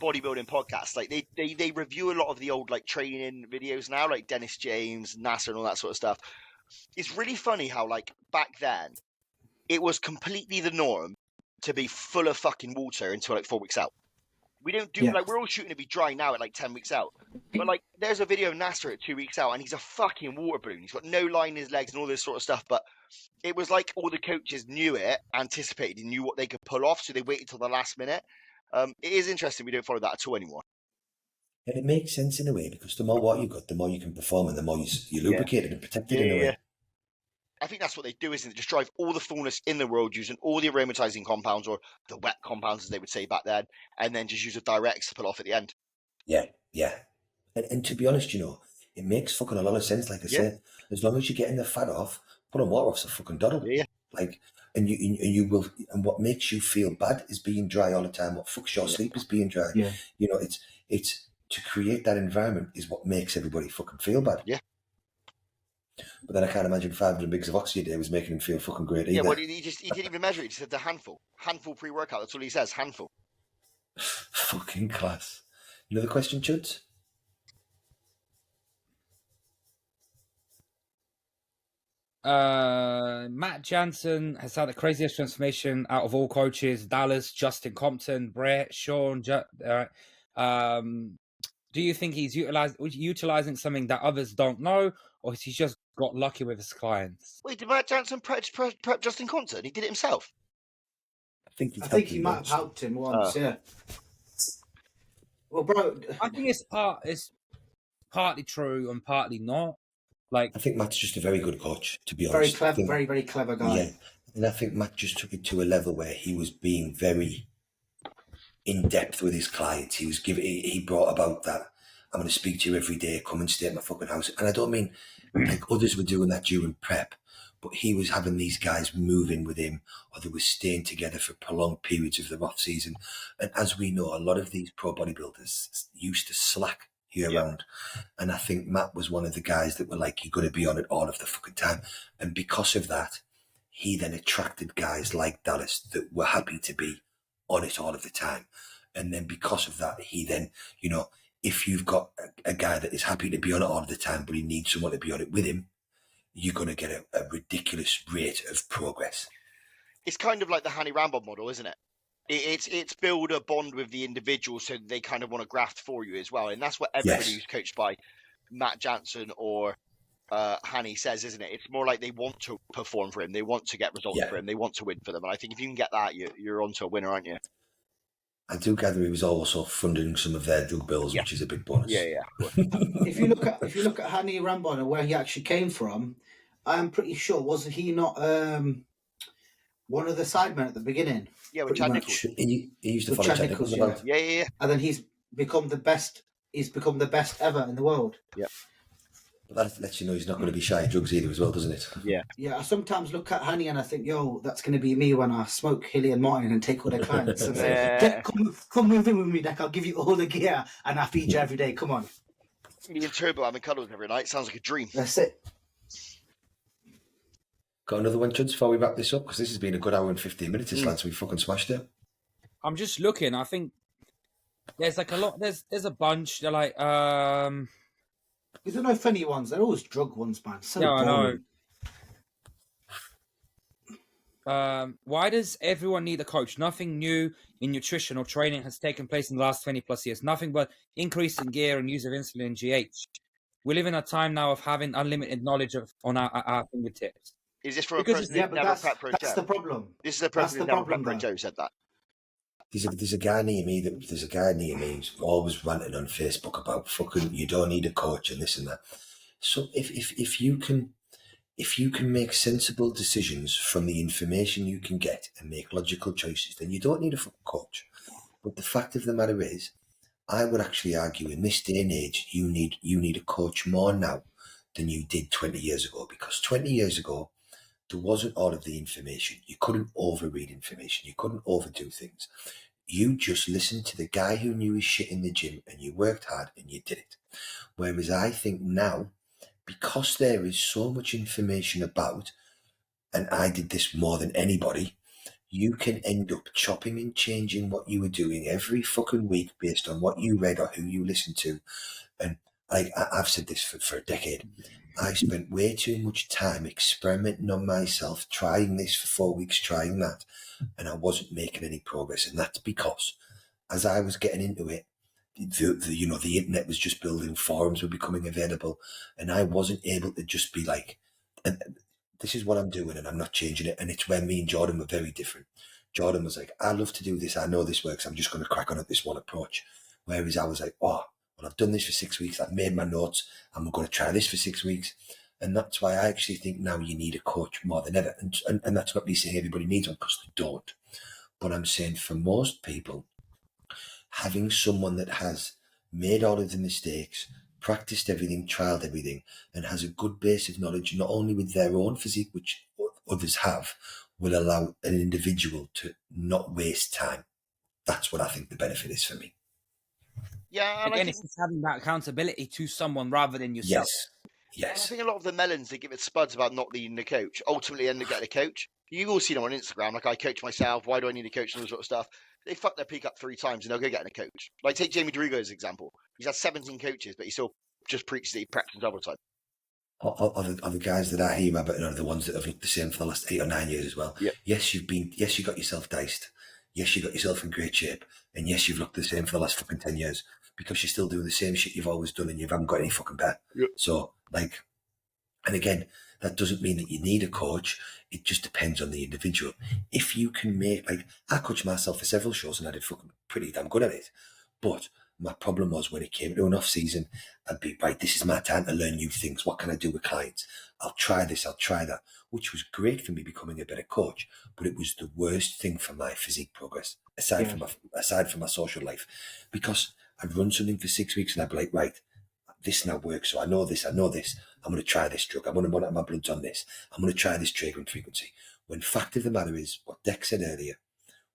Speaker 3: bodybuilding podcasts, like they review a lot of the old like training videos now, like Dennis James, Nasir, and all that sort of stuff. It's really funny how like back then it was completely the norm to be full of fucking water until like 4 weeks out. We don't do like, we're all shooting to be dry now at like 10 weeks out. But like there's a video of Nasir at 2 weeks out and he's a fucking water balloon. He's got no line in his legs and all this sort of stuff. But it was like all the coaches knew it, anticipated, and knew what they could pull off. So they waited till the last minute. It is interesting. We don't follow that at all anymore.
Speaker 2: And it makes sense in a way, because the more what you've got, the more you can perform and the more you're lubricated and protected in a way.
Speaker 3: I think that's what they do, isn't it? Just drive all the fullness in the world using all the aromatizing compounds, or the wet compounds, as they would say back then, and then just use a direct to pull off at the end.
Speaker 2: Yeah. And to be honest, it makes fucking a lot of sense. Like I said, as long as you're getting the fat off, putting water off's a fucking doddle.
Speaker 3: Yeah.
Speaker 2: Like, and you will. And what makes you feel bad is being dry all the time. What fucks your sleep is being dry.
Speaker 4: Yeah.
Speaker 2: It's to create that environment is what makes everybody fucking feel bad.
Speaker 3: Yeah.
Speaker 2: But then I can't imagine 500 mgs of oxy a day was making him feel fucking great either.
Speaker 3: Yeah, well, he didn't even measure it. He said the handful pre-workout. That's all he says, handful.
Speaker 2: Fucking class. Another question, Chuds?
Speaker 1: Matt Jansen has had the craziest transformation out of all coaches. Dallas, Justin Compton, Brett, Sean. Do you think he's utilizing something that others don't know, or has he just got lucky with his clients?
Speaker 3: Wait, did Matt Jansen prep Justin Compton? He did it himself?
Speaker 2: I think
Speaker 4: he might have helped him once, yeah. Well, bro,
Speaker 1: I think it's partly true and partly not. Like,
Speaker 2: I think Matt's just a very good coach, to be honest.
Speaker 4: Very clever, very, very clever guy.
Speaker 2: Yeah, and I think Matt just took it to a level where he was being very in depth with his clients. He brought about that, I'm going to speak to you every day, come and stay at my fucking house. And I don't mean like others were doing that during prep, but he was having these guys moving with him, or they were staying together for prolonged periods of the off season. And as we know, a lot of these pro bodybuilders used to slack year-round. And I think Matt was one of the guys that were like, you're going to be on it all of the fucking time. And because of that, he then attracted guys like Dallas that were happy to be on it all of the time. And then because of that, he then, if you've got a guy that is happy to be on it all of the time, but he needs someone to be on it with him, you're going to get a ridiculous rate of progress.
Speaker 3: It's kind of like the Hani Rambod model, isn't it? It's build a bond with the individual so they kind of want to graft for you as well. And that's what everybody who's coached by Matt Jansen or Hani says, isn't it? It's more like they want to perform for him. They want to get results for him. They want to win for them. And I think if you can get that, you're onto a winner, aren't you?
Speaker 2: I do gather he was also funding some of their drug bills, which is a big bonus.
Speaker 3: Yeah.
Speaker 4: If you look at Hani Rambod and where he actually came from, I'm pretty sure, wasn't he not one of the sidemen at the beginning?
Speaker 3: Yeah, with Chad Nichols.
Speaker 2: He used to follow Chad Nichols about.
Speaker 3: Yeah.
Speaker 4: And then he's become the best. He's become the best ever in the world.
Speaker 3: Yeah.
Speaker 2: But that lets you know he's not going to be shy of drugs either as well, doesn't it?
Speaker 3: Yeah.
Speaker 4: Yeah, I sometimes look at Hani and I think, yo, that's going to be me when I smoke Hilly and Martin and take all their clients. And say, come move in with me, Nick. I'll give you all the gear and I feed you every day. Come on.
Speaker 3: Me and Turbo having cuddles every night. Sounds like a dream.
Speaker 4: That's it.
Speaker 2: Got another one, Chuds, before we wrap this up? Because this has been a good hour and 15 minutes, this lad, so we fucking smashed it.
Speaker 1: I'm just looking. I think there's like a lot. There's a bunch. They're like,
Speaker 4: These are no funny ones. They're always drug ones, man. So
Speaker 1: yeah,
Speaker 4: boring.
Speaker 1: I know. Why does everyone need a coach? Nothing new in nutrition or training has taken place in the last 20 plus years. Nothing but increase in gear and use of insulin and GH. We live in a time now of having unlimited knowledge on our fingertips.
Speaker 3: Is this from a person who never prepped for a
Speaker 4: That's the problem.
Speaker 3: This is a person who never prepped for a Joe said that.
Speaker 2: There's a guy near me who's always ranting on Facebook about fucking you don't need a coach and this and that. So if you can make sensible decisions from the information you can get and make logical choices, then you don't need a fucking coach. But the fact of the matter is, I would actually argue in this day and age, you need a coach more now than you did 20 years ago, because 20 years ago, there wasn't all of the information. You couldn't overread information. You couldn't overdo things. You just listened to the guy who knew his shit in the gym and you worked hard and you did it. Whereas I think now, because there is so much information about, and I did this more than anybody, you can end up chopping and changing what you were doing every fucking week based on what you read or who you listened to. And I've said this for a decade. I spent way too much time experimenting on myself, trying this for 4 weeks, trying that, and I wasn't making any progress. And that's because as I was getting into it, the internet was just building, forums were becoming available, and I wasn't able to just be like, and this is what I'm doing and I'm not changing it. And it's where me and Jordan were very different. Jordan was like, I love to do this. I know this works. I'm just going to crack on at this one approach. Whereas I was like, oh, well, I've done this for 6 weeks. I've made my notes. I'm going to try this for 6 weeks. And that's why I actually think now you need a coach more than ever. And that's not me saying everybody needs one, because they don't. But I'm saying for most people, having someone that has made all of the mistakes, practiced everything, trialed everything, and has a good base of knowledge, not only with their own physique, which others have, will allow an individual to not waste time. That's what I think the benefit is for me.
Speaker 3: Yeah, and
Speaker 1: again, it's just having that accountability to someone rather than yourself.
Speaker 2: Yes.
Speaker 3: I think a lot of the melons, they give it spuds about not needing a coach, ultimately end up getting a coach. You've all seen them on Instagram, like, I coach myself, why do I need a coach, and all sort of stuff. They fuck their peak up 3 times and they'll go get a coach. Like, take Jamie Dorigo as an example. He's had 17 coaches, but he still just preaches that he preps double time.
Speaker 2: Are the guys that I hear about are the ones that have looked the same for the last 8 or 9 years as well.
Speaker 3: Yep.
Speaker 2: Yes, you got yourself diced. Yes, you got yourself in great shape. And yes, you've looked the same for the last fucking 10 years because you're still doing the same shit you've always done and you haven't got any fucking better.
Speaker 3: Yep.
Speaker 2: So, like, and again, that doesn't mean that you need a coach. It just depends on the individual. If you can make, like, I coached myself for several shows and I did fucking pretty damn good at it. But my problem was when it came to an off season, I'd be, right, this is my time to learn new things. What can I do with clients? I'll try this, I'll try that, which was great for me becoming a better coach. But it was the worst thing for my physique progress, aside from my social life, because I'd run something for 6 weeks and I'd be like, right, this now works. So I know this. I'm going to try this drug. I'm going to monitor my bloods on this. I'm going to try this triggering frequency. When fact of the matter is, what Dex said earlier,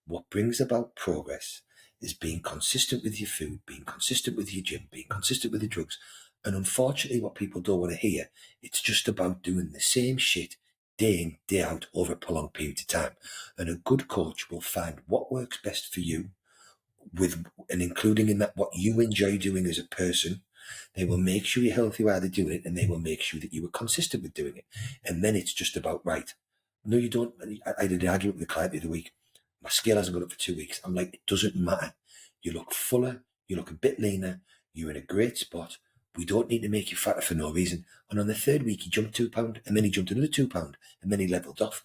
Speaker 2: what brings about progress is being consistent with your food, being consistent with your gym, being consistent with the drugs. And unfortunately, what people don't want to hear, it's just about doing the same shit day in, day out over a prolonged period of time. And a good coach will find what works best for you, and including in that what you enjoy doing as a person. They will make sure you're healthy while they're doing it, and they will make sure that you were consistent with doing it. And then it's just about, right, no, you don't. I did an argument with the client the other week. My scale hasn't gone up for 2 weeks. I'm like, it doesn't matter. You look fuller, you look a bit leaner, you're in a great spot. We don't need to make you fatter for no reason. And on the 3rd week, he jumped £2, and then he jumped another £2, and then he levelled off.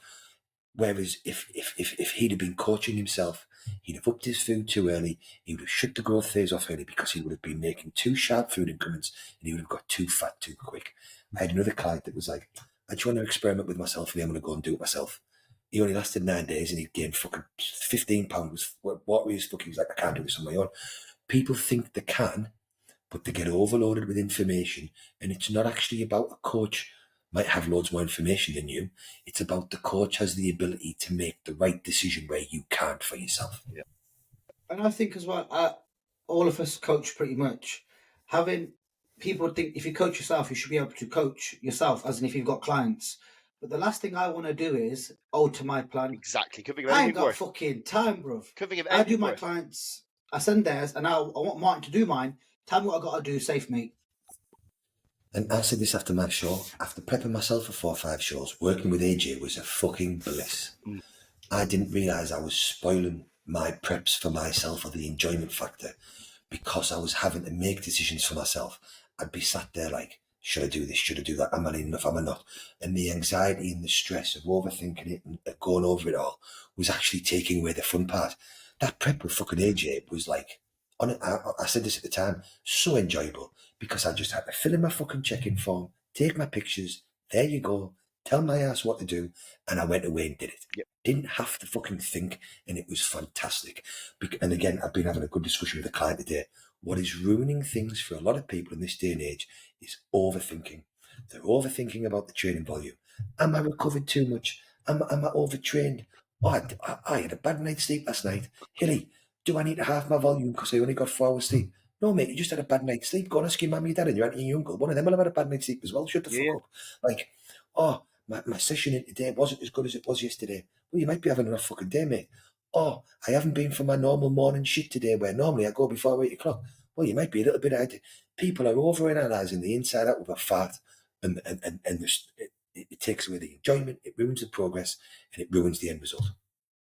Speaker 2: Whereas if he'd have been coaching himself, he'd have upped his food too early, he would have shut the growth phase off early because he would have been making too sharp food increments and he would have got too fat too quick. I had another client that was like, I just want to experiment with myself and I'm going to go and do it myself. He only lasted 9 days and he gained fucking 15 pounds. What were his fucking, he was like, I can't do this on my own. People think they can, but they get overloaded with information, and it's not actually about a coach might have loads more information than you. It's about the coach has the ability to make the right decision where you can't for yourself.
Speaker 4: Yeah. And I think as well, all of us coach pretty much. Having people think if you coach yourself, you should be able to coach yourself, as in if you've got clients. But the last thing I want to do is alter my plan.
Speaker 3: Exactly.
Speaker 4: I ain't got fucking time, bruv. I do my clients, I send theirs, and I want Martin to do mine. Tell me what I got to do, safe, mate.
Speaker 2: And I said this after my show. After prepping myself for 4 or 5 shows, working with AJ was a fucking bliss. I didn't realise I was spoiling my preps for myself, or the enjoyment factor, because I was having to make decisions for myself. I'd be sat there like, should I do this? Should I do that? Am I lean enough? Am I not? And the anxiety and the stress of overthinking it and going over it all was actually taking away the fun part. That prep with fucking AJ was like, I said this at the time, so enjoyable, because I just had to fill in my fucking check-in form, take my pictures, there you go, tell my ass what to do, and I went away and did it.
Speaker 3: Yep.
Speaker 2: Didn't have to fucking think, and it was fantastic. And again, I've been having a good discussion with a client today. What is ruining things for a lot of people in this day and age is overthinking. They're overthinking about the training volume. Am I recovered too much? Am I overtrained? Oh, I had a bad night's sleep last night. Hilly, do I need to halve my volume because I only got 4 hours sleep? No, mate, you just had a bad night's sleep. Go and ask your mum, your dad, and your auntie and your uncle. One of them will have had a bad night's sleep as well. Shut the fuck up. Like, oh, my session in today wasn't as good as it was yesterday. Well, you might be having a rough fucking day, mate. Oh, I haven't been for my normal morning shit today where normally I go before 8 o'clock. Well, you might be a little bit ahead. People are overanalyzing the inside out of a fat, and it takes away the enjoyment, it ruins the progress, and it ruins the end result.